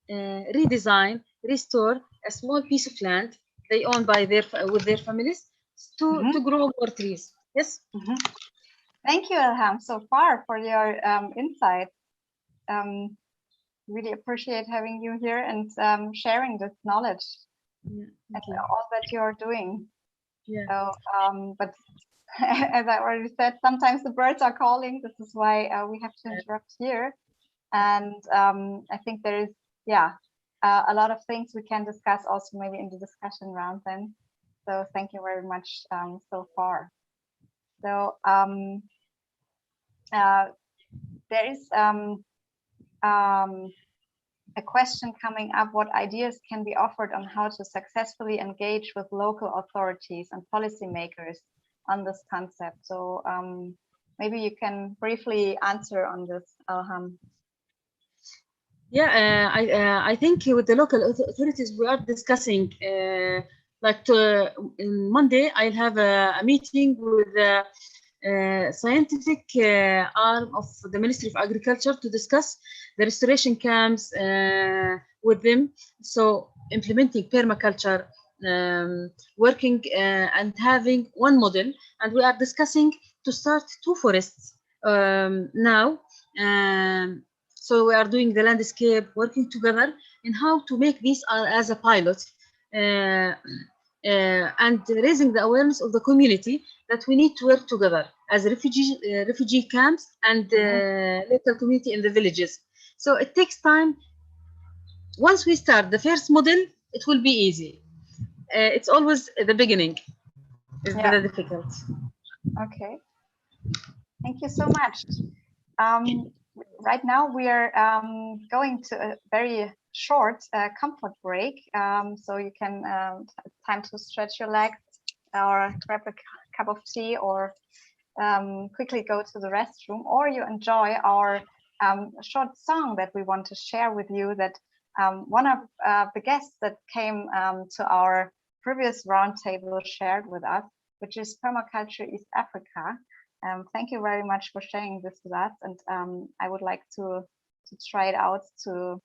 redesign, restore a small piece of land they own with their families to grow more trees. Yes. Thank you, Alham, so far for your insight. Really appreciate having you here and sharing this knowledge and all that you're doing. Yeah. So, but as I already said, sometimes the birds are calling. This is why we have to interrupt here. And I think there is, a lot of things we can discuss also maybe in the discussion round then. So thank you very much so far. So there is a question coming up: what ideas can be offered on how to successfully engage with local authorities and policymakers on this concept? So maybe you can briefly answer on this, Alham. Yeah, I think with the local authorities we are discussing, in Monday I'll have a meeting with the scientific arm of the Ministry of Agriculture to discuss the restoration camps with them. So implementing permaculture, working and having one model, and we are discussing to start 2 forests now. So we are doing the landscape, working together in how to make this as a pilot, and raising the awareness of the community that we need to work together as refugee camps and local community in the villages. So it takes time. Once we start the first model, it will be easy. It's always the beginning is very difficult. Okay, thank you so much. Right now we are going to a very short comfort break, so you can time to stretch your legs or grab a cup of tea or quickly go to the restroom, or you enjoy our short song that we want to share with you, that one of the guests that came to our previous roundtable shared with us, which is PermaCulture East Africa. Thank you very much for sharing this with us, and I would like to try it out so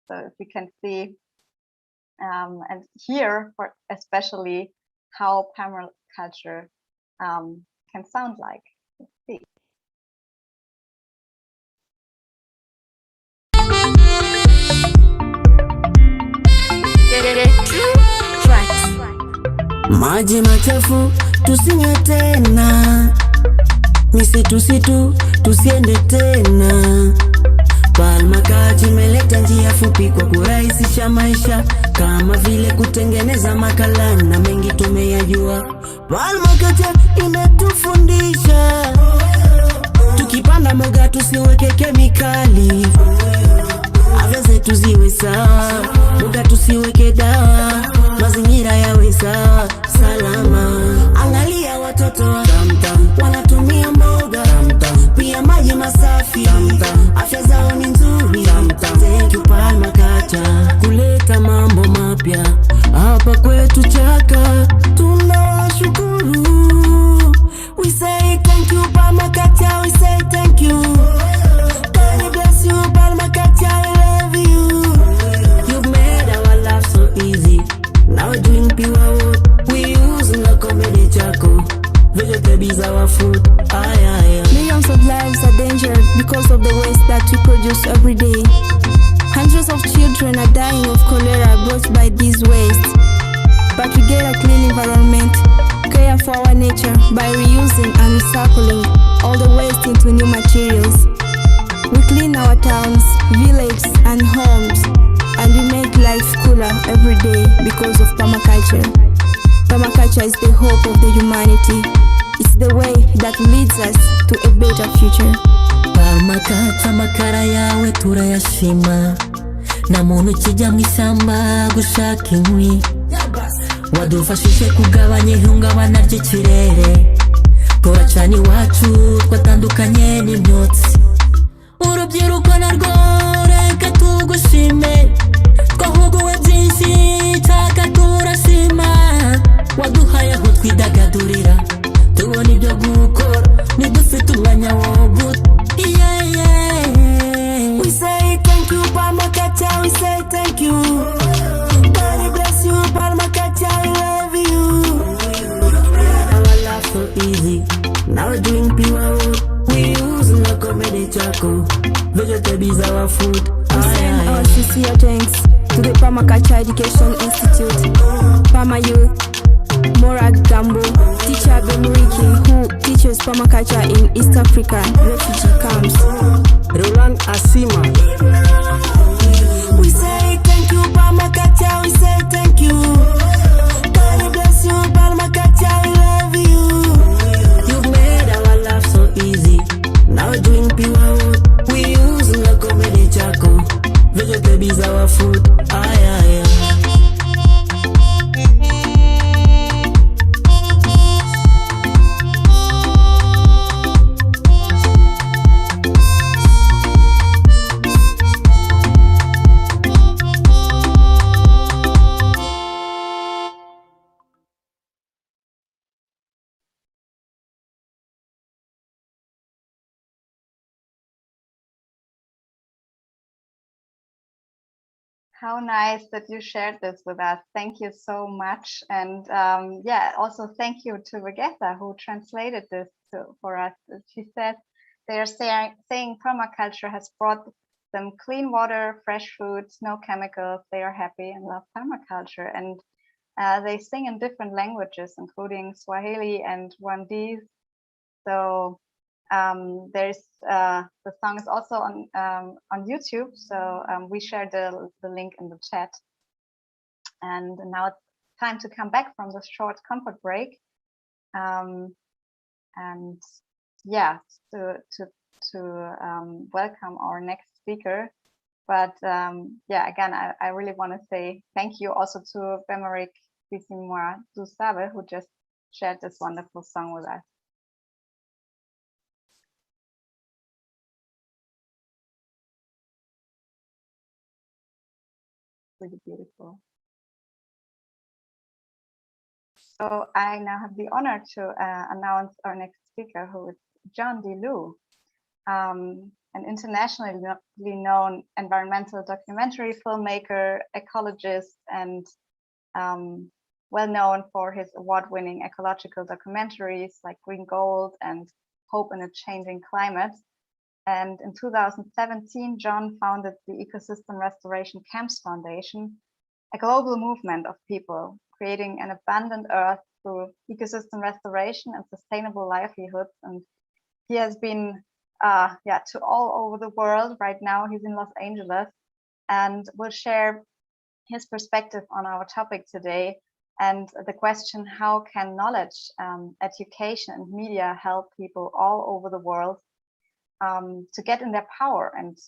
if we can see and hear for especially how PermaCulture can sound like. Let's see. Maji machafu tusinywe tena, misitu tusiende tena. PermaCulture imeleta njia fupi kwa kurahisisha maisha, kama vile kutengeneza makala na mengi tumeyajua. PermaCulture imetufundisha tukipanda mboga tusiweke kemikali, afya zetu ziwe sawa, mboga tusiweke dawa, mazingira yawe sawa salama. Angalia watoto wanatumia mboga, pia maji masafi, afya zao ni nzuri. Thank you PermaCulture kuleta mambo mapya hapa kwetu Chaka, tunashukuru. We say thank you PermaCulture, we say thank you. God bless you PermaCulture, we love you. You've made our life so easy. Now we're doing pure wood, we use no comedy charcoal. Vegetables our food. Millions of lives are endangered because of the waste that we produce every day. Hundreds of children are dying of cholera brought by these wastes. But we get a clean environment, care for our nature by reusing and recycling all the waste into new materials. We clean our towns, villages and homes, and we make life cooler every day because of PermaCulture. PermaCulture is the hope of the humanity. It's the way that leads us to a better future. PermaCulture makara yawe turayashima, na muntu kijya mwisamba gushaka inkwi, wadufashije kugabanya ihungabana ry'ikirere, turacana iwacu twatandukanye n'imyotsi. Urubyiruko narwo reka tugushime, twahuguwe byinshi Chaka turashima, waduhaye aho twidagadurira, tubona ibyo gukora nidufite umwanya wo guta. We say thank you PermaCulture, we say thank you. God bless you PermaCulture, we love you. Our life so easy, now we're doing pure wood, we use no comedy charcoal. Vegetables our food. We send our sincere thanks to the PermaCulture Education Institute, Perma Youth, Morag Gambo, teacher Bemuriki, who teaches PermaCulture in East African refugee camps. Roland Asima. We say thank you PermaCulture. How nice that you shared this with us. Thank you so much. And yeah, also thank you to Wegesa who translated this for us. She said they are saying permaculture has brought them clean water, fresh food, no chemicals. They are happy and love permaculture. And they sing in different languages, including Swahili and Rwandese. So there's the song is also on YouTube. So we shared the link in the chat. And now it's time to come back from this short comfort break. And yeah, to welcome our next speaker. But yeah, again, I really want to say thank you also to Bemarik Bisimwa Dusabe, who just shared this wonderful song with us. Really beautiful. So I now have the honor to announce our next speaker, who is John DeLu, an internationally known environmental documentary filmmaker, ecologist, and well known for his award-winning ecological documentaries like Green Gold and Hope in a Changing Climate. And in 2017, John founded the Ecosystem Restoration Camps Foundation, a global movement of people creating an abundant earth through ecosystem restoration and sustainable livelihoods. And he has been to all over the world. Right now, he's in Los Angeles and will share his perspective on our topic today and the question, how can knowledge, education, and media help people all over the world to get in their power and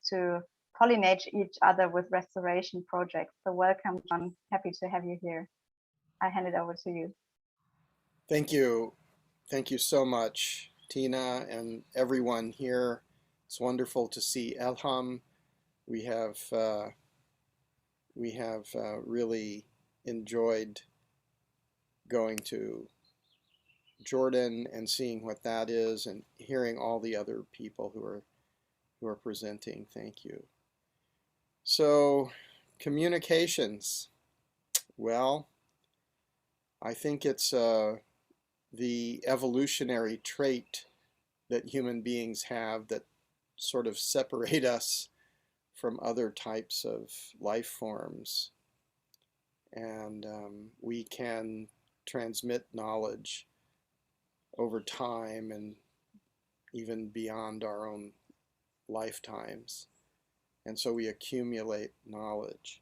to pollinate each other with restoration projects. So welcome, John. Happy to have you here. I hand it over to you. Thank you. Thank you so much, Tina, and everyone here. It's wonderful to see Alham. We have really enjoyed going to Jordan and seeing what that is, and hearing all the other people who are presenting. Thank you. So, communications. Well, I think it's the evolutionary trait that human beings have that sort of separate us from other types of life forms. And we can transmit knowledge over time and even beyond our own lifetimes. And so we accumulate knowledge.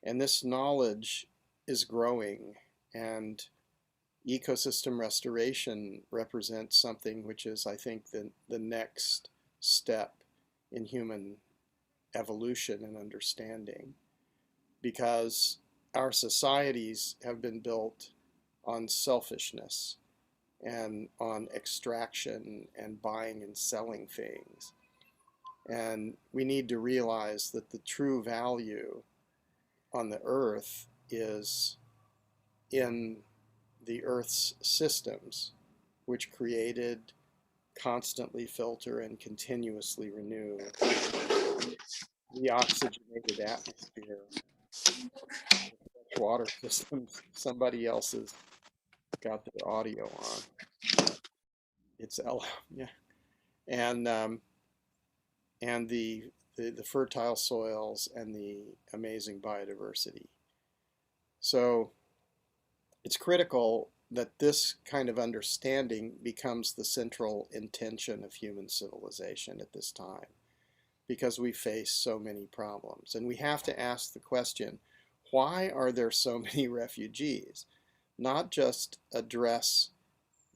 And this knowledge is growing, and ecosystem restoration represents something which is, I think, the next step in human evolution and understanding, because our societies have been built on selfishness and on extraction and buying and selling things. And we need to realize that the true value on the earth is in the earth's systems, which created, constantly filter, and continuously renew the oxygenated atmosphere, water systems. Somebody else has got their audio on. It's Alham, yeah. And the fertile soils and the amazing biodiversity. So it's critical that this kind of understanding becomes the central intention of human civilization at this time, because we face so many problems. And we have to ask the question, why are there so many refugees? Not just address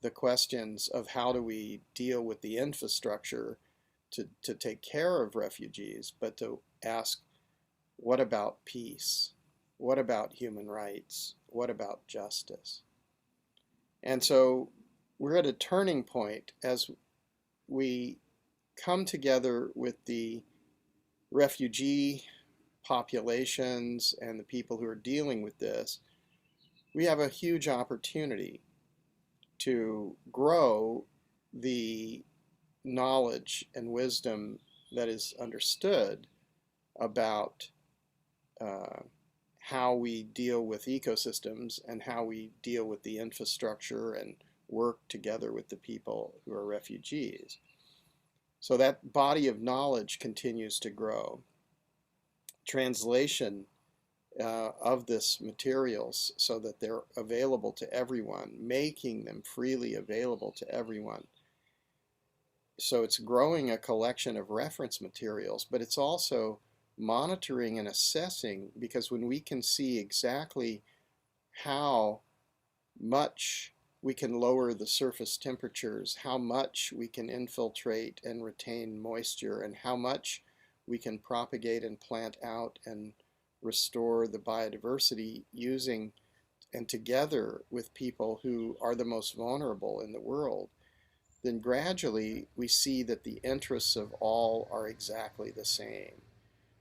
the questions of how do we deal with the infrastructure to take care of refugees, but to ask, what about peace? What about human rights? What about justice? And so we're at a turning point as we come together with the refugee populations and the people who are dealing with this. We have a huge opportunity to grow the knowledge and wisdom that is understood about how we deal with ecosystems and how we deal with the infrastructure and work together with the people who are refugees. So that body of knowledge continues to grow. Translation of this materials so that they're available to everyone, making them freely available to everyone. So it's growing a collection of reference materials, but it's also monitoring and assessing, because when we can see exactly how much we can lower the surface temperatures, how much we can infiltrate and retain moisture, and how much we can propagate and plant out and restore the biodiversity using and together with people who are the most vulnerable in the world, then gradually we see that the interests of all are exactly the same.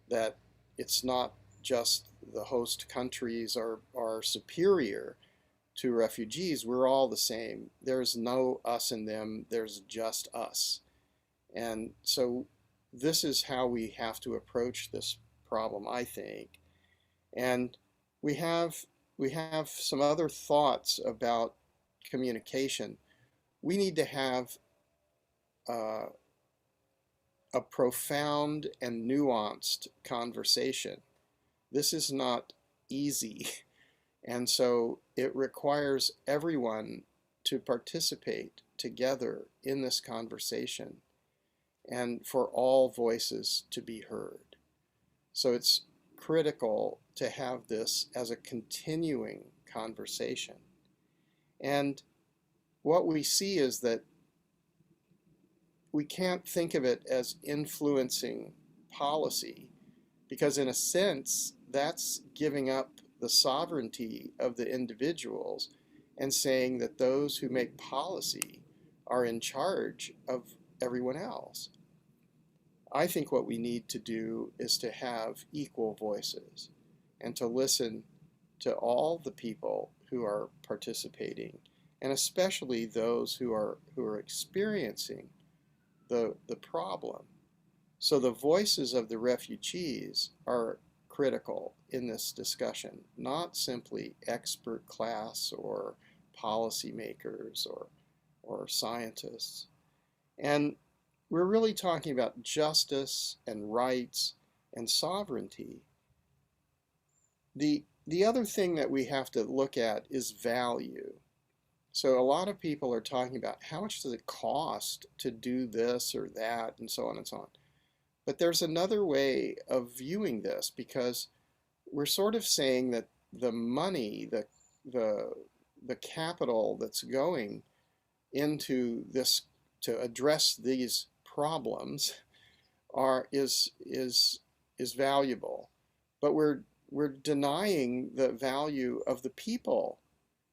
That it's not just the host countries are superior to refugees, we're all the same. There's no us and them, there's just us. And so this is how we have to approach this problem, I think. And we have some other thoughts about communication. We need to have a profound and nuanced conversation. This is not easy. And so it requires everyone to participate together in this conversation and for all voices to be heard. So it's critical to have this as a continuing conversation. And what we see is that we can't think of it as influencing policy, because in a sense, that's giving up the sovereignty of the individuals and saying that those who make policy are in charge of everyone else. I think what we need to do is to have equal voices and to listen to all the people who are participating, and especially those who are experiencing the problem. So the voices of the refugees are critical in this discussion, not simply expert class or policymakers or scientists. And we're really talking about justice and rights and sovereignty. The other thing that we have to look at is value. So a lot of people are talking about how much does it cost to do this or that and so on and so on. But there's another way of viewing this, because we're sort of saying that the money, the capital that's going into this to address these problems is valuable, but we're denying the value of the people.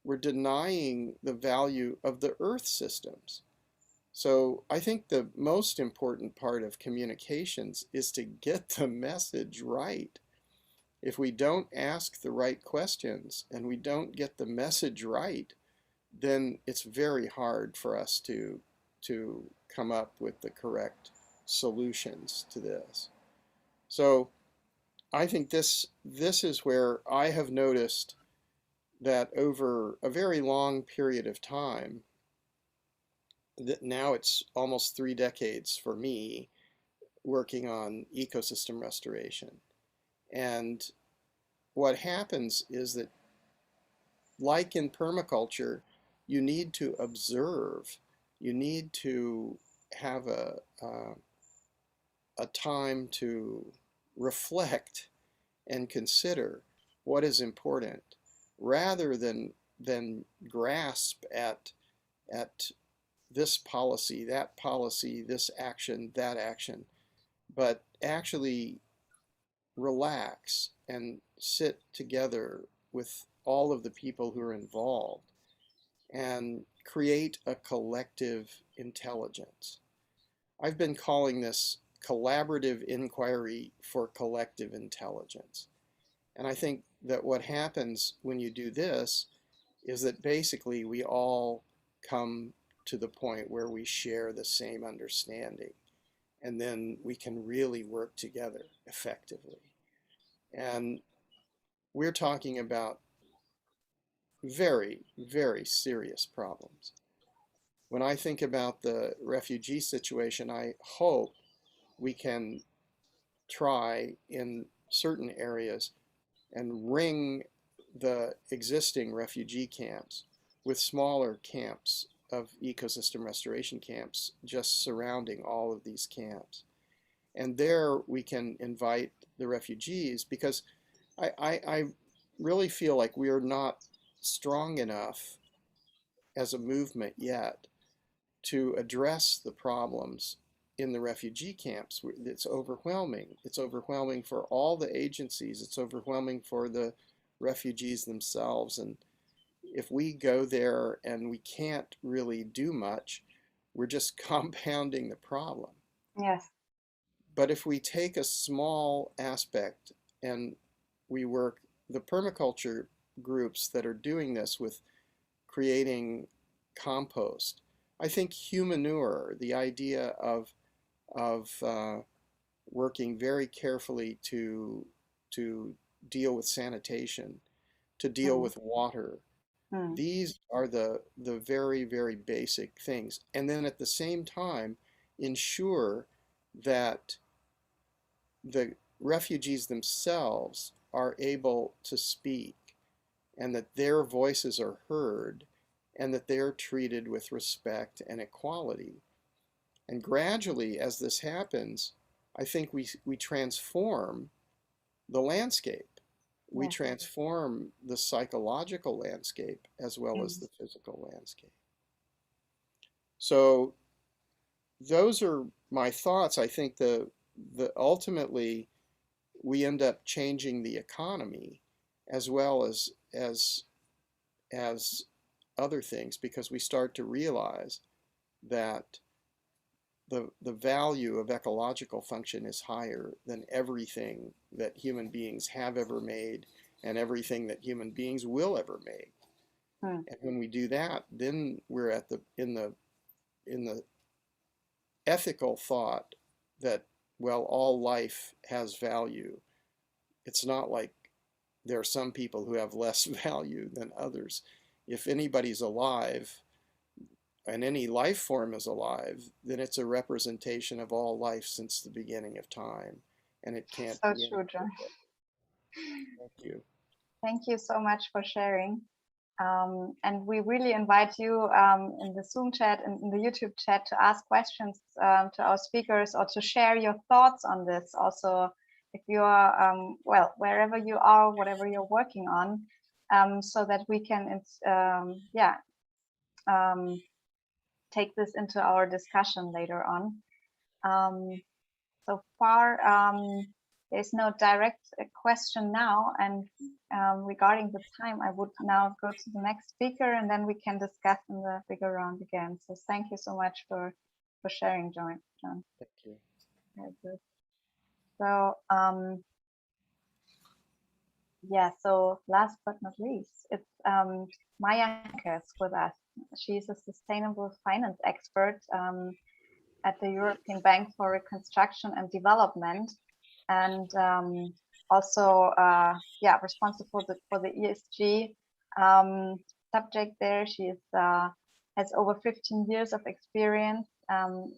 We're denying the value of the earth systems. So I think the most important part of communications is to get the message right. If we don't ask the right questions and we don't get the message right, then it's very hard for us to come up with the correct solutions to this. So I think this is where I have noticed that over a very long period of time, that now it's almost 3 decades for me working on ecosystem restoration. And what happens is that, like in permaculture, you need to observe. You need to have a time to reflect and consider what is important, rather than grasp at this policy, that policy, this action, that action, but actually relax and sit together with all of the people who are involved and create a collective intelligence. I've been calling this collaborative inquiry for collective intelligence. And I think that what happens when you do this is that basically we all come to the point where we share the same understanding. and then we can really work together effectively. And we're talking about very, very serious problems. When I think about the refugee situation, I hope we can try in certain areas and ring the existing refugee camps with smaller camps of ecosystem restoration camps just surrounding all of these camps. And there we can invite the refugees, because I really feel like we are not strong enough as a movement yet to address the problems in the refugee camps. It's overwhelming. It's overwhelming for all the agencies. It's overwhelming for the refugees themselves. And if we go there and we can't really do much, we're just compounding the problem. Yes. But if we take a small aspect and we work, the permaculture groups that are doing this with creating compost, I think humanure, the idea of working very carefully to deal with sanitation, to deal with water, these are the very, very basic things. And then at the same time, ensure that the refugees themselves are able to speak, and that their voices are heard, and that they're treated with respect and equality. And gradually, as this happens, I think we transform the landscape. We transform the psychological landscape as well as the physical landscape. So those are my thoughts. I think the ultimately we end up changing the economy as well as other things, because we start to realize that the value of ecological function is higher than everything that human beings have ever made and everything that human beings will ever make. And when we do that, then we're at in the ethical thought that, well, all life has value. It's not like there are some people who have less value than others. If anybody's alive and any life form is alive, then it's a representation of all life since the beginning of time. And it can't so be true, John. Thank you. Thank you so much for sharing. And we really invite you in the Zoom chat and in the YouTube chat to ask questions to our speakers, or to share your thoughts on this. Also, if you are, well, wherever you are, whatever you're working on, so that we can, take this into our discussion later on. So far, there's no direct question now, and regarding the time, I would now go to the next speaker, and then we can discuss in the bigger round again. So thank you so much for sharing, John. Thank you. Very good. So yeah, so last but not least, it's Meyer with us. She's a sustainable finance expert at the European Bank for Reconstruction and Development, and also responsible for the ESG subject there. She is has over 15 years of experience,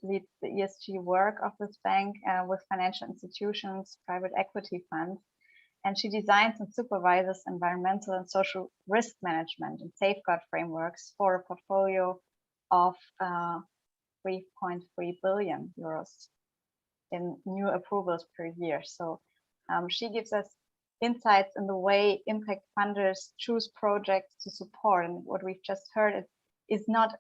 leads the ESG work of this bank with financial institutions, private equity funds, and she designs and supervises environmental and social risk management and safeguard frameworks for a portfolio of 3.3 billion euros in new approvals per year. So she gives us insights in the way impact funders choose projects to support. And what we've just heard is not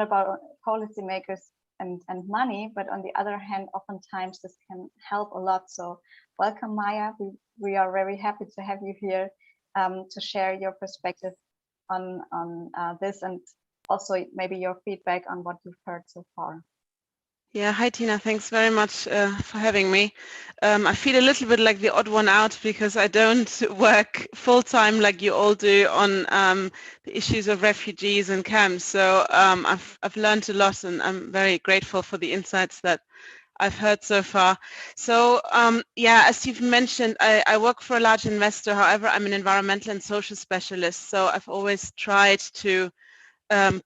about policymakers and money, but on the other hand, oftentimes this can help a lot. So welcome, Meyer. We are very happy to have you here to share your perspective on this, and also maybe your feedback on what you've heard so far. Yeah, hi Tina, thanks very much for having me. I feel a little bit like the odd one out because I don't work full-time like you all do on the issues of refugees and camps. So I've learned a lot, and I'm very grateful for the insights that I've heard so far. So yeah, as you've mentioned, I work for a large investor. However, I'm an environmental and social specialist. So I've always tried to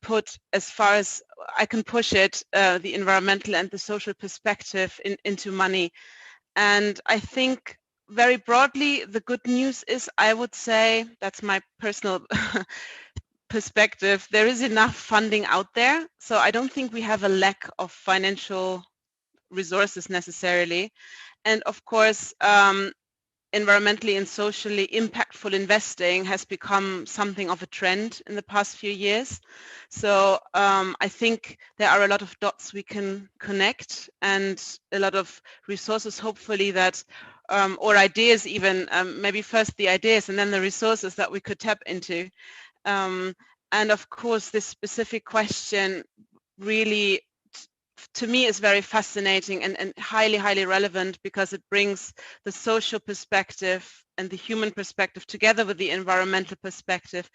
put, as far as I can push it, the environmental and the social perspective into money. And I think very broadly, the good news is, I would say, that's my personal perspective, there is enough funding out there. So I don't think we have a lack of financial resources necessarily. And of course, environmentally and socially impactful investing has become something of a trend in the past few years. So I think there are a lot of dots we can connect, and a lot of resources, hopefully, that or ideas even, maybe first the ideas and then the resources that we could tap into. And of course, this specific question really, to me, is very fascinating and highly, highly relevant, because it brings the social perspective and the human perspective together with the environmental perspective.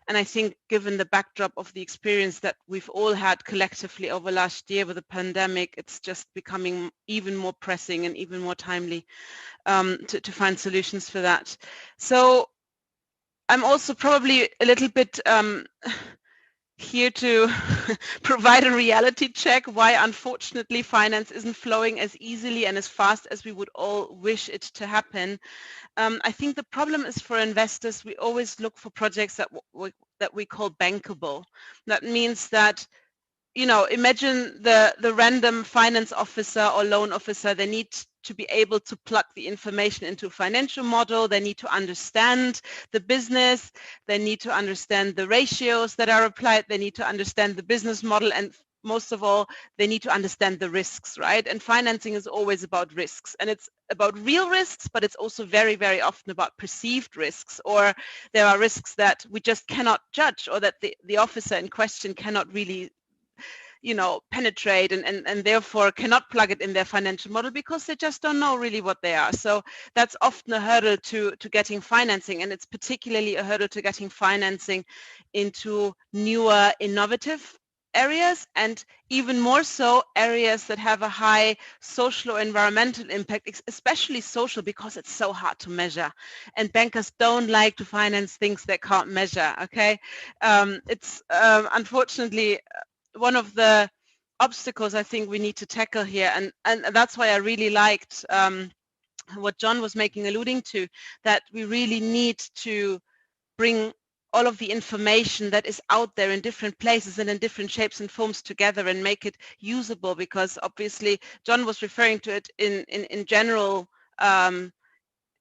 And I think, given the backdrop of the experience that we've all had collectively over last year with the pandemic, it's just becoming even more pressing and even more timely to find solutions for that. So I'm also probably a little bit here to provide a reality check why, unfortunately, finance isn't flowing as easily and as fast as we would all wish it to happen. I think the problem is, for investors, we always look for projects that we call bankable. That means that, you know, imagine the random finance officer or loan officer. They need to be able to plug the information into a financial model. They need to understand the business. They need to understand the ratios that are applied. They need to understand the business model. And most of all, they need to understand the risks, right? And financing is always about risks. And it's about real risks, but it's also very, very often about perceived risks, or there are risks that we just cannot judge, or that the officer in question cannot really, you know, penetrate and therefore cannot plug it in their financial model, because they just don't know really what they are. So that's often a hurdle to getting financing, and it's particularly a hurdle to getting financing into newer, innovative areas, and even more so areas that have a high social or environmental impact, especially social, because it's so hard to measure, and bankers don't like to finance things they can't measure. Okay, it's unfortunately one of the obstacles I think we need to tackle here, and that's why I really liked what John was alluding to, that we really need to bring all of the information that is out there in different places and in different shapes and forms together and make it usable, because obviously John was referring to it in general,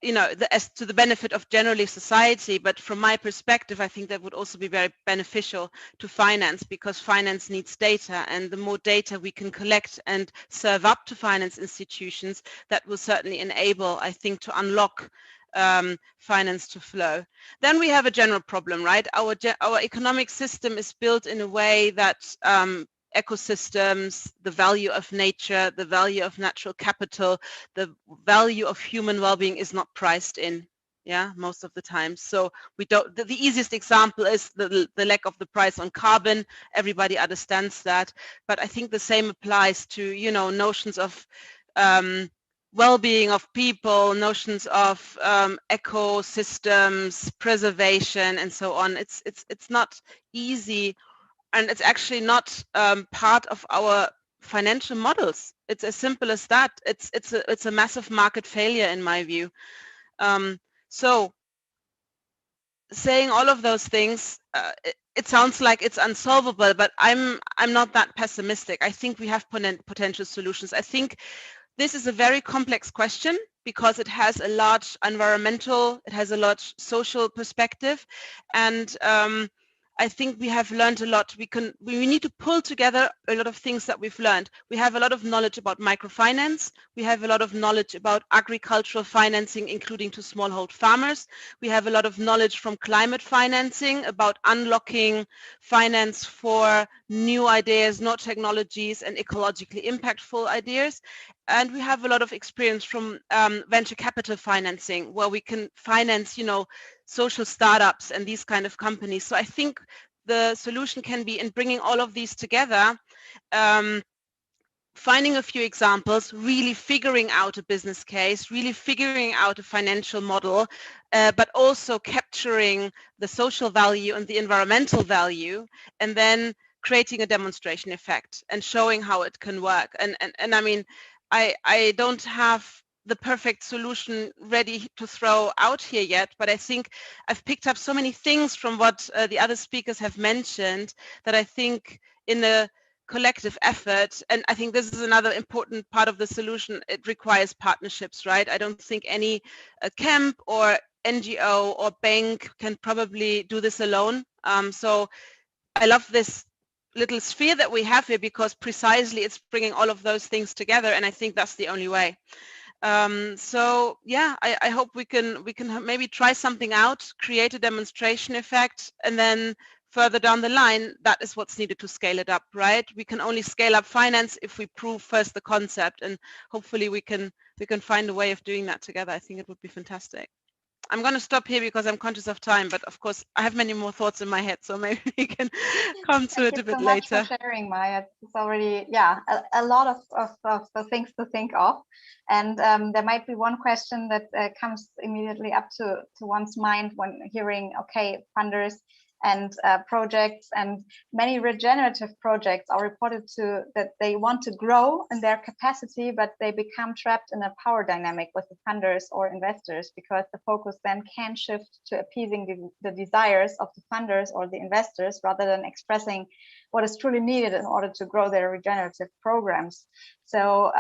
you know, as to the benefit of generally society. But from my perspective, I think that would also be very beneficial to finance, because finance needs data, and the more data we can collect and serve up to finance institutions, that will certainly enable, I think, to unlock finance to flow. Then we have a general problem, right? Our economic system is built in a way that ecosystems, the value of nature, the value of natural capital, the value of human well-being is not priced in, yeah, most of the time. So we don't, the easiest example is the lack of the price on carbon. Everybody understands that, but I think the same applies to, you know, notions of well-being of people, notions of ecosystems, preservation, and so on. It's not easy, and it's actually not part of our financial models. It's as simple as that. It's a massive market failure, in my view. So saying all of those things, it sounds like it's unsolvable, but I'm not that pessimistic. I think we have potential solutions. I think this is a very complex question, because it has a large environmental, it has a large social perspective, and I think we have learned a lot. We need to pull together a lot of things that we've learned. We have a lot of knowledge about microfinance. We have a lot of knowledge about agricultural financing, including to smallhold farmers. We have a lot of knowledge from climate financing about unlocking finance for new ideas, not technologies, and ecologically impactful ideas. And we have a lot of experience from venture capital financing, where we can finance, social startups and these kind of companies. So I think the solution can be in bringing all of these together, finding a few examples, really figuring out a business case, really figuring out a financial model, but also capturing the social value and the environmental value, and then creating a demonstration effect and showing how it can work. And I mean, I don't have the perfect solution ready to throw out here yet, but I think I've picked up so many things from what the other speakers have mentioned that I think in a collective effort, and I think this is another important part of the solution, it requires partnerships, right? I don't think any camp or NGO or bank can probably do this alone. So I love this little sphere that we have here, because precisely it's bringing all of those things together, and I think that's the only way. So yeah, I hope we can maybe try something out, create a demonstration effect, and then further down the line, that is what's needed to scale it up, right? We can only scale up finance if we prove first the concept, and hopefully we can find a way of doing that together. I think it would be fantastic. I'm going to stop here because I'm conscious of time, but of course I have many more thoughts in my head, so maybe we can come to it a bit later. Thank you so much for sharing, Meyer. It's already, a lot of things to think of. And there might be one question that comes immediately up to one's mind when hearing, okay, funders and projects, and many regenerative projects are reported to that they want to grow in their capacity, but they become trapped in a power dynamic with the funders or investors, because the focus then can shift to appeasing the desires of the funders or the investors, rather than expressing what is truly needed in order to grow their regenerative programs. So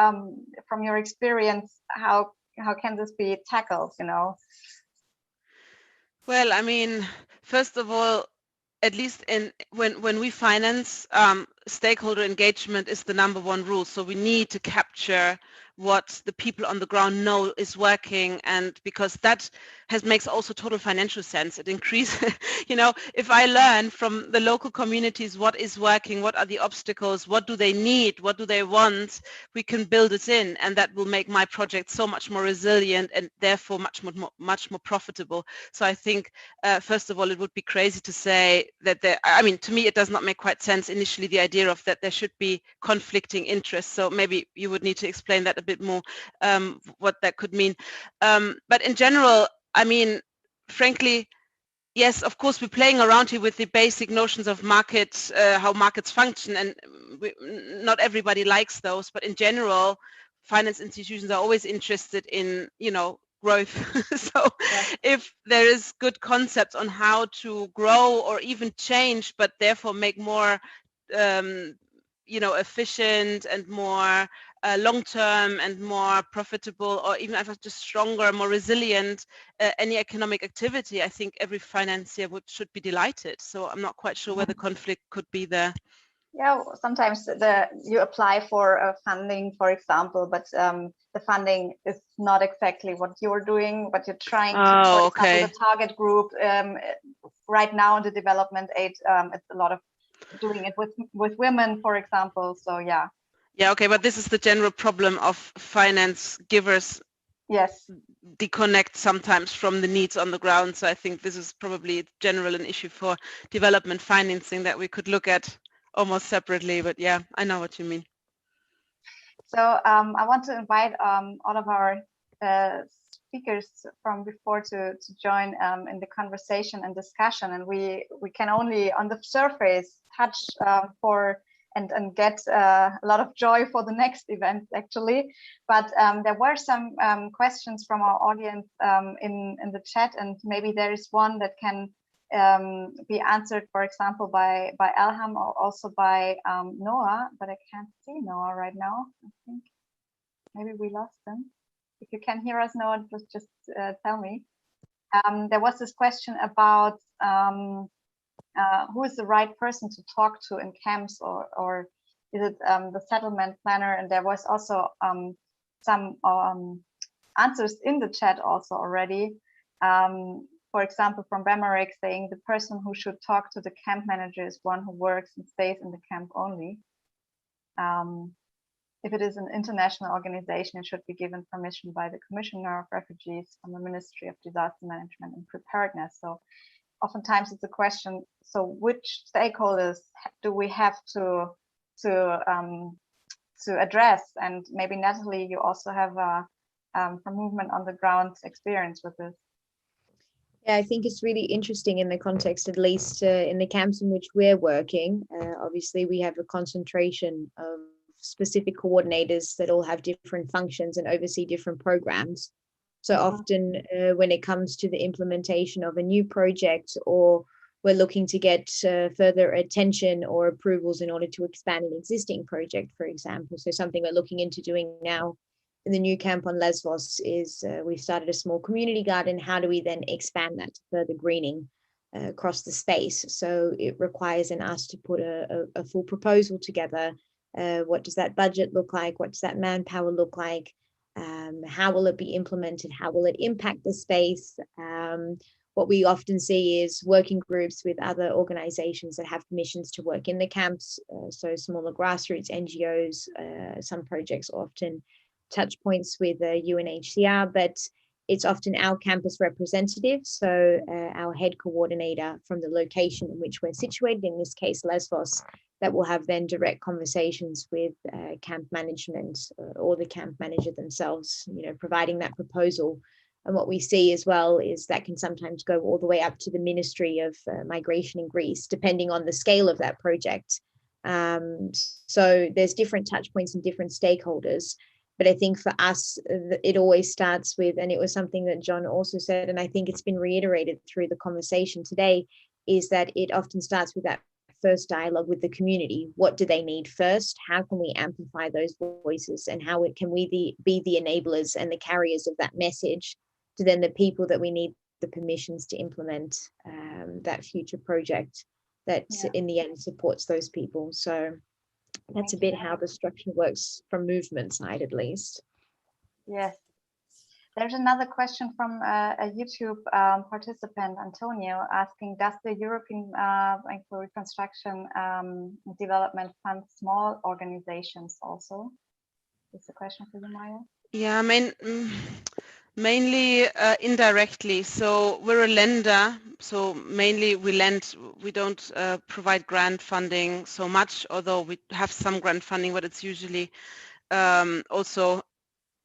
from your experience, how can this be tackled, Well, I mean, first of all, at least when we finance, stakeholder engagement is the #1 rule. So we need to capture what the people on the ground know is working, and because that makes also total financial sense. It increases, if I learn from the local communities what is working, what are the obstacles, what do they need, what do they want, we can build it in, and that will make my project so much more resilient and therefore much more profitable. So I think first of all, it would be crazy to say that to me it does not make quite sense initially, the idea of that there should be conflicting interests. So maybe you would need to explain that a bit more, what that could mean. But in general, I mean, frankly, yes, of course, we're playing around here with the basic notions of markets, how markets function, and not everybody likes those. But in general, finance institutions are always interested in, growth. So if there is good concepts on how to grow or even change, but therefore make more, efficient and more long-term and more profitable, or even just stronger, more resilient, any economic activity, I think every financier should be delighted. So I'm not quite sure where the conflict could be there. Yeah, sometimes you apply for funding, for example, but the funding is not exactly what you're doing, but you're trying to, for example, the target group. Right now in the development aid, it's a lot of doing it with women, for example. So yeah. Yeah, okay, but this is the general problem of finance givers. Yes. Disconnect sometimes from the needs on the ground. So I think this is probably general an issue for development financing that we could look at almost separately. But yeah, I know what you mean. So I want to invite all of our speakers from before to join in the conversation and discussion, and we can only on the surface touch for and get a lot of joy for the next event, actually. But there were some questions from our audience in the chat, and maybe there is one that can be answered, for example, by Alham or also by Noah, but I can't see Noah right now. I think maybe we lost him. If you can hear us, Noah, just tell me. There was this question about who is the right person to talk to in camps, or is it the settlement planner? And there was also some answers in the chat also already. For example, from Bemarik saying the person who should talk to the camp manager is one who works and stays in the camp only. If it is an international organization, it should be given permission by the Commissioner of Refugees from the Ministry of Disaster Management and Preparedness. So oftentimes it's a question, so which stakeholders do we have to address? And maybe Natalie, you also have from movement on the ground experience with this. Yeah, I think it's really interesting in the context, at least in the camps in which we're working. Obviously, we have a concentration of specific coordinators that all have different functions and oversee different programs. So often when it comes to the implementation of a new project, or we're looking to get further attention or approvals in order to expand an existing project, for example. So something we're looking into doing now in the new camp on Lesbos is we've started a small community garden. How do we then expand that to further greening across the space? So it requires in us to put a full proposal together. What does that budget look like? What does that manpower look like? How will it be implemented? How will it impact the space? What we often see is working groups with other organizations that have permissions to work in the camps. So smaller grassroots NGOs, some projects often touch points with UNHCR, but it's often our campus representative. So our head coordinator from the location in which we're situated, in this case, Lesbos, that will have then direct conversations with camp management or the camp manager themselves, providing that proposal. And what we see as well is that can sometimes go all the way up to the Ministry of Migration in Greece, depending on the scale of that project. So there's different touch points and different stakeholders. But I think for us, it always starts with, and it was something that John also said, and I think it's been reiterated through the conversation today, is that it often starts with that first dialogue with the community. What do they need first? How can we amplify those voices, and how can we be the enablers and the carriers of that message to then the people that we need the permissions to implement that future project that in the end supports those people. So that's a bit how the structure works from movement side, at least. Yes. There's another question from a YouTube participant, Antonio, asking, does the European Bank for Reconstruction Development fund small organizations also? Is the question for you, Meyer? Yeah, mainly indirectly. So we're a lender, so mainly we lend. We don't provide grant funding so much, although we have some grant funding, but it's usually also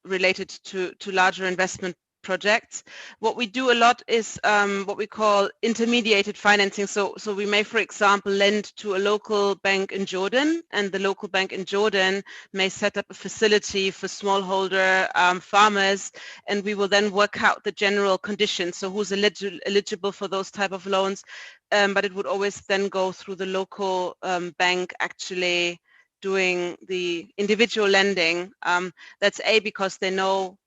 related to larger investment projects. What we do a lot is what we call intermediated financing. So we may, for example, lend to a local bank in Jordan, and the local bank in Jordan may set up a facility for smallholder farmers, and we will then work out the general conditions. So who's eligible for those type of loans, but it would always then go through the local bank actually doing the individual lending. That's A, because they know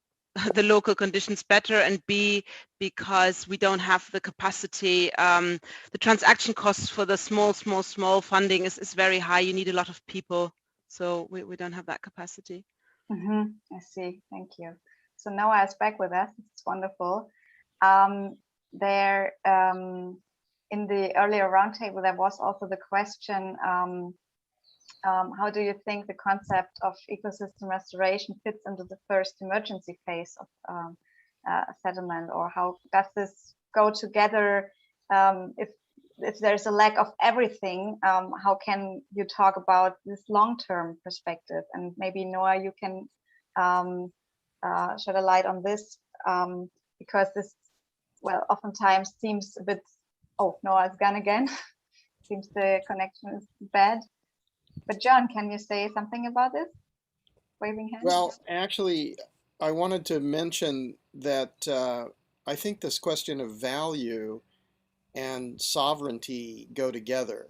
the local conditions better, and B, because we don't have the capacity. The transaction costs for the small funding is very high. You need a lot of people, so we don't have that capacity. I see, thank you. So Noah is back with us. It's wonderful. There in the earlier roundtable, there was also the question, how do you think the concept of ecosystem restoration fits into the first emergency phase of settlement, or how does this go together? If there's a lack of everything, how can you talk about this long-term perspective? And maybe Noah, you can shed a light on this, because this, well, oftentimes seems a bit, oh, Noah's gone again. Seems the connection is bad. But John, can you say something about this? Waving hands? Well, actually, I wanted to mention that I think this question of value and sovereignty go together,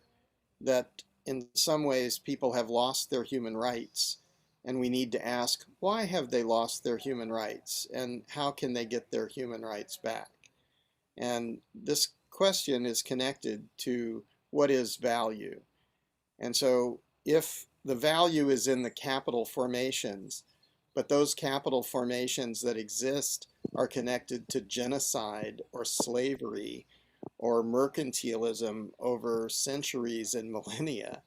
that in some ways people have lost their human rights, and we need to ask, why have they lost their human rights, and how can they get their human rights back? And this question is connected to what is value. And so if the value is in the capital formations, but those capital formations that exist are connected to genocide or slavery or mercantilism over centuries and millennia,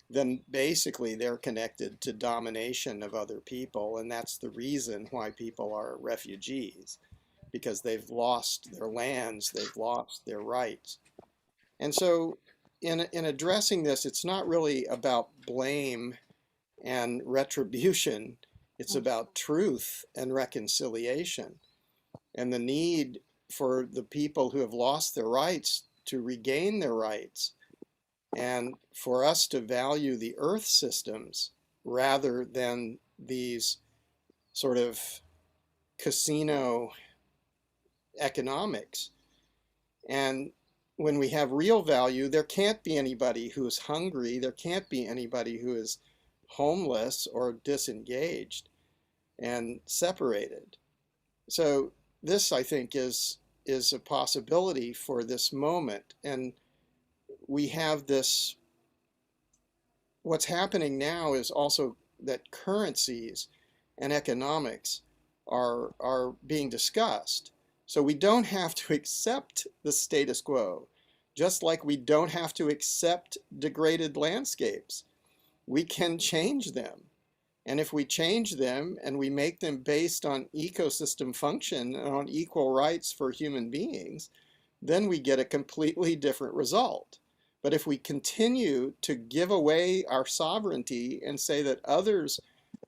then basically they're connected to domination of other people. And that's the reason why people are refugees, because they've lost their lands, they've lost their rights. And so in addressing this, it's not really about blame and retribution. It's about truth and reconciliation, and the need for the people who have lost their rights to regain their rights, and for us to value the earth systems rather than these sort of casino economics. And when we have real value, there can't be anybody who is hungry, there can't be anybody who is homeless or disengaged and separated. So this, I think, is a possibility for this moment. And we have this, what's happening now is also that currencies and economics are being discussed. So we don't have to accept the status quo, just like we don't have to accept degraded landscapes. We can change them. And if we change them and we make them based on ecosystem function and on equal rights for human beings, then we get a completely different result. But if we continue to give away our sovereignty and say that others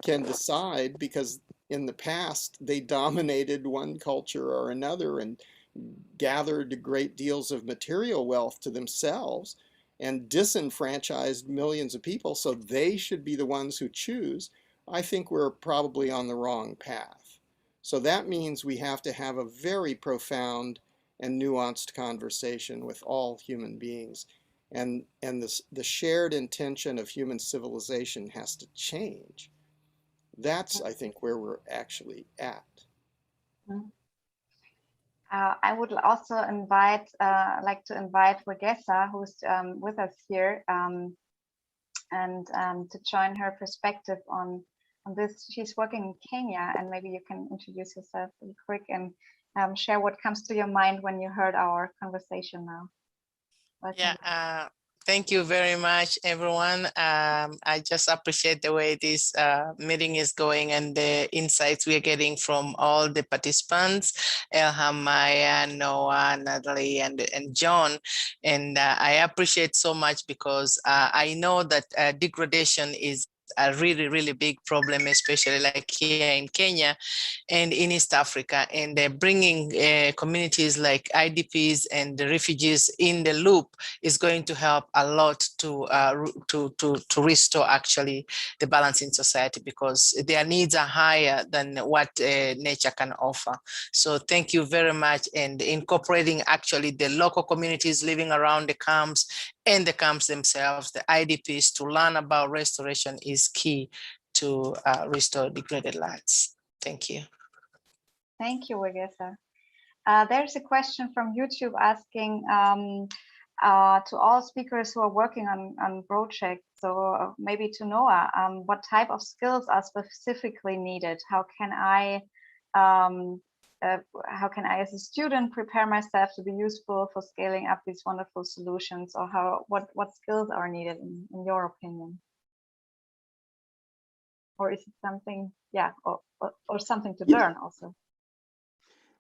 can decide because in the past they dominated one culture or another and gathered great deals of material wealth to themselves and disenfranchised millions of people, so they should be the ones who choose, I think we're probably on the wrong path. So that means we have to have a very profound and nuanced conversation with all human beings. And the shared intention of human civilization has to change. That's, I think, where we're actually at. I would also like to invite Wegesa, who's with us here, and to join her perspective on this. She's working in Kenya, and maybe you can introduce yourself really quick and share what comes to your mind when you heard our conversation now. Welcome. Yeah, thank you very much, everyone. I just appreciate the way this meeting is going and the insights we are getting from all the participants, Alham, Meyer, Noah, Natalie, and John. And I appreciate so much because I know that degradation is a really, really big problem, especially like here in Kenya and in East Africa, and bringing communities like IDPs and the refugees in the loop is going to help a lot to restore actually the balance in society, because their needs are higher than what nature can offer. So thank you very much, and incorporating actually the local communities living around the camps and the camps themselves, the IDPs, to learn about restoration is key to restore degraded lands. Thank you. Thank you, Wegesa. There's a question from YouTube asking to all speakers who are working on projects, so maybe to Noah, what type of skills are specifically needed? How can I as a student prepare myself to be useful for scaling up these wonderful solutions, or what skills are needed in your opinion? Or is it something, yeah, or something to learn also?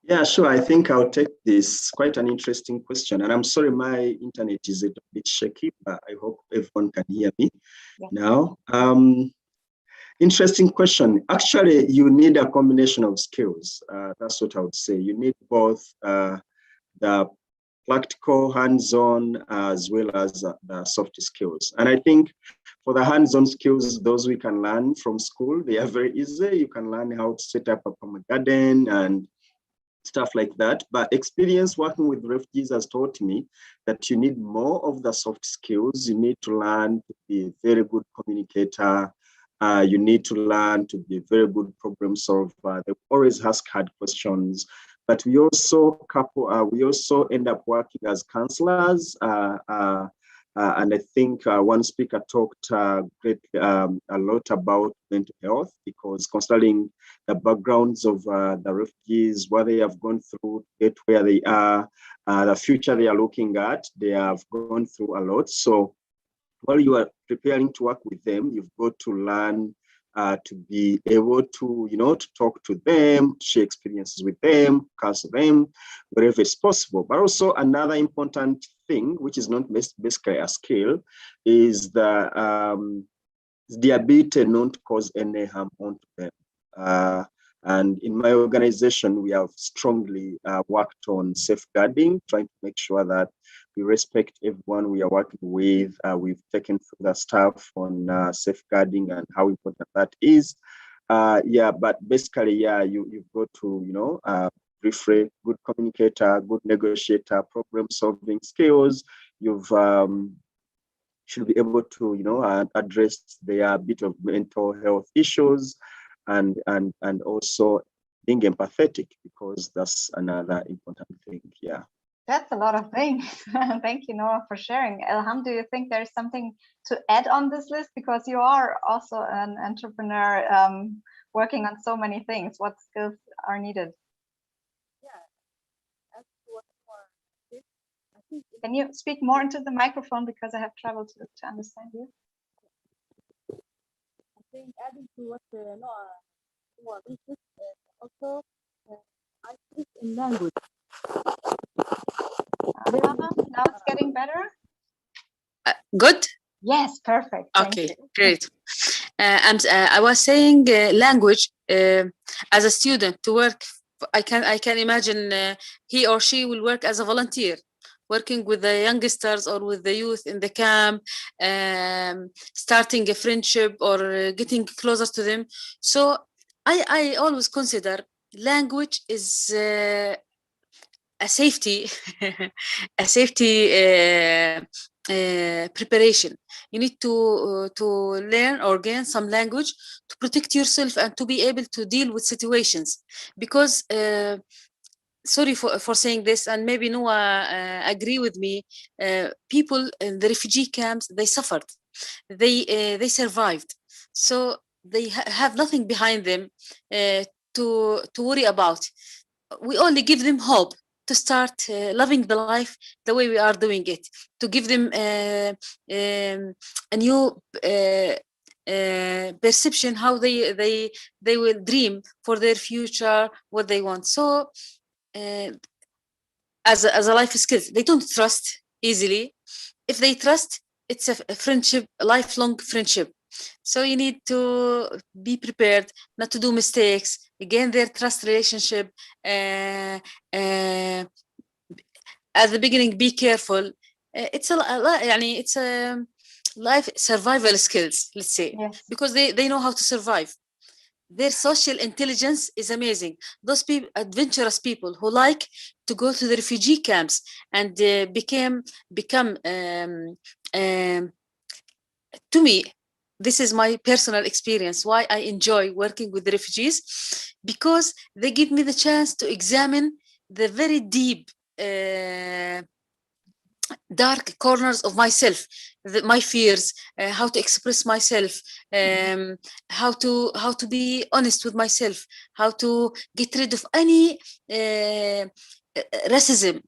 Yeah, sure. I think I'll take this. Quite an interesting question. And I'm sorry, my internet is a bit shaky, but I hope everyone can hear me now. Interesting question. Actually, you need a combination of skills. That's what I would say. You need both the practical, hands-on, as well as the soft skills. And I think for the hands-on skills, those we can learn from school, they are very easy. You can learn how to set up a garden and stuff like that. But experience working with refugees has taught me that you need more of the soft skills. You need to learn to be a very good communicator. You need to learn to be a very good problem solver. They always ask hard questions. But we also end up working as counselors And I think one speaker talked a lot about mental health, because considering the backgrounds of the refugees, what they have gone through to get where they are, the future they are looking at, they have gone through a lot. So while you are preparing to work with them, you've got to learn to be able to, to talk to them, share experiences with them, counsel them, wherever it's possible. But also another important thing, which is not basically a skill, is the ability not to cause any harm onto them. And in my organization, we have strongly worked on safeguarding, trying to make sure that we respect everyone we are working with. We've taken through the stuff on safeguarding and how important that is. But basically, you've got to, refrain, good communicator, good negotiator, problem solving skills. You've should be able to, address their bit of mental health issues, and also being empathetic, because that's another important thing. Yeah. That's a lot of things. Thank you, Noah, for sharing. Alham, do you think there's something to add on this list? Because you are also an entrepreneur working on so many things. What skills are needed? Can you speak more into the microphone, because I have trouble to understand you? I think adding to what Noah listed, also I speak in language. Now it's getting better. Good. Yes, perfect. Okay, great. And I was saying language as a student to work. I can imagine he or she will work as a volunteer, working with the youngsters or with the youth in the camp, starting a friendship or getting closer to them. So I always consider language is a safety, a safety preparation. You need to learn or gain some language to protect yourself and to be able to deal with situations. Because sorry for saying this, and maybe Noah agree with me. People in the refugee camps, they suffered, they survived, so they have nothing behind them to worry about. We only give them hope to start loving the life the way we are doing it, to give them a new perception how they will dream for their future, what they want. So as a life skill, they don't trust easily. If they trust, it's a friendship, a lifelong friendship. So you need to be prepared not to do mistakes, again their trust relationship. At the beginning, be careful. It's a life survival skills, let's say. Yes. Because they know how to survive. Their social intelligence is amazing. Those people, adventurous people who like to go to the refugee camps and become to me, this is my personal experience, why I enjoy working with the refugees, because they give me the chance to examine the very deep, dark corners of myself, my fears, how to express myself, how to be honest with myself, how to get rid of any racism,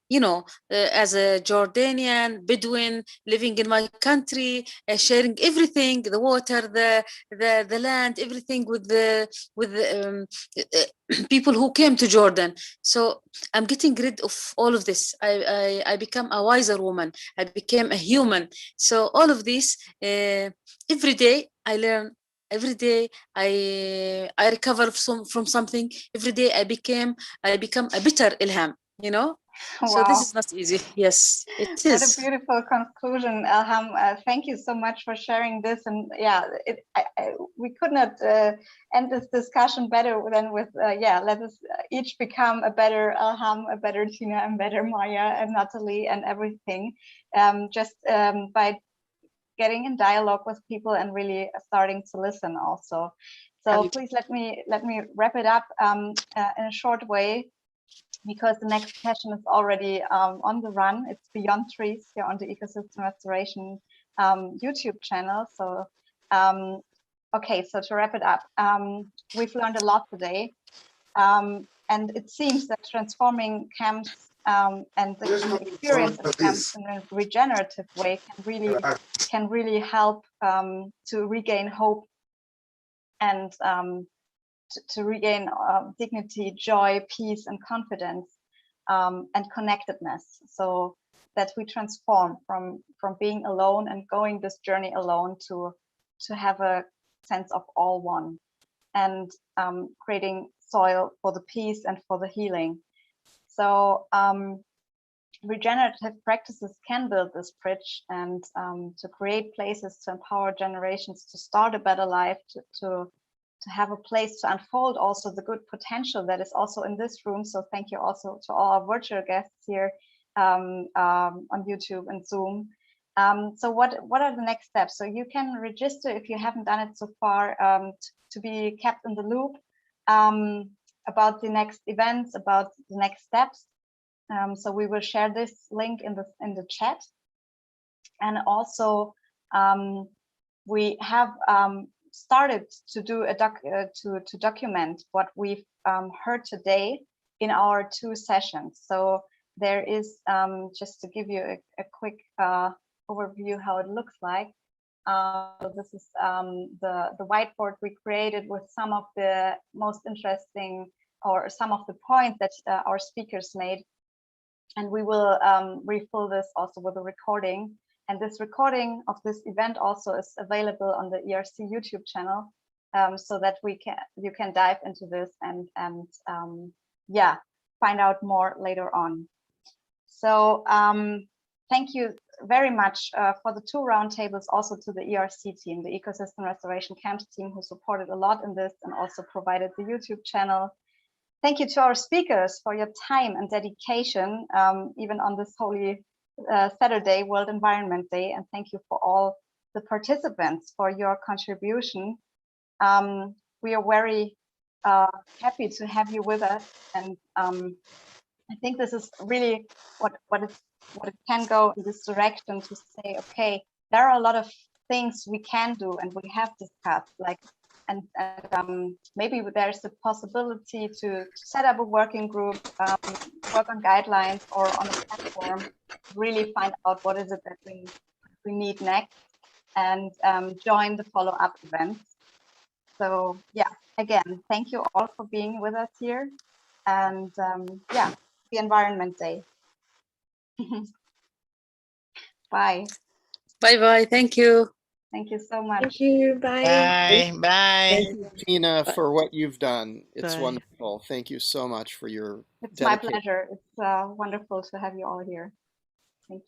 as a Jordanian Bedouin living in my country, sharing everything, the water, the land, everything with the people who came to Jordan. So I'm getting rid of all of this. I become a wiser woman. I became a human. So all of this, every day I learn. Every day I recover from something. Every day I become a better Alham. Wow. So this is not easy. Yes, it is. What a beautiful conclusion, Alham. Thank you so much for sharing this. And yeah, we could not end this discussion better than with, let us each become a better Alham, a better Tina, and better Meyer and Natalie and everything. Just by getting in dialogue with people and really starting to listen also. So please let me wrap it up in a short way. because the next session is already on the run. It's Beyond Trees here on the Ecosystem Restoration YouTube channel. So, okay, so to wrap it up, we've learned a lot today. And it seems that transforming camps and the experience of camps in a regenerative way can really help to regain hope and to regain dignity, joy, peace, and confidence, and connectedness, so that we transform from being alone and going this journey alone to have a sense of all one, and creating soil for the peace and for the healing. So regenerative practices can build this bridge and to create places to empower generations to start a better life, to have a place to unfold also the good potential that is also in this room. So thank you also to all our virtual guests here on YouTube and Zoom. So what are the next steps? So you can register if you haven't done it so far, to be kept in the loop about the next events, about the next steps. So we will share this link in the chat. And also we have started to do to document what we've heard today in our 2 sessions. So there is, just to give you a quick overview how it looks like. This is the whiteboard we created with some of the most interesting, or some of the points that our speakers made. And we will refill this also with a recording. And this recording of this event also is available on the ERC YouTube channel, so that you can dive into this and yeah, find out more later on. So thank you very much for the 2 roundtables, also to the ERC team, the Ecosystem Restoration Camps team, who supported a lot in this and also provided the YouTube channel. Thank you to our speakers for your time and dedication, even on this holy Saturday, World Environment Day, and thank you for all the participants for your contribution. We are very happy to have you with us, and I think this is really what it can go in this direction, to say, okay, there are a lot of things we can do and we have discussed, like, and maybe there's a possibility to set up a working group, work on guidelines or on a platform, really find out what is it that we need next, and join the follow-up events. So yeah, again, thank you all for being with us here, and yeah, the Environment Day. Bye. Bye-bye. Thank you. Thank you so much. Thank you. Bye. Bye. Bye. Thank you, Tina, for what you've done. It's Bye. wonderful. Thank you so much for your It's my dedication. pleasure. It's wonderful to have you all here. Thank you.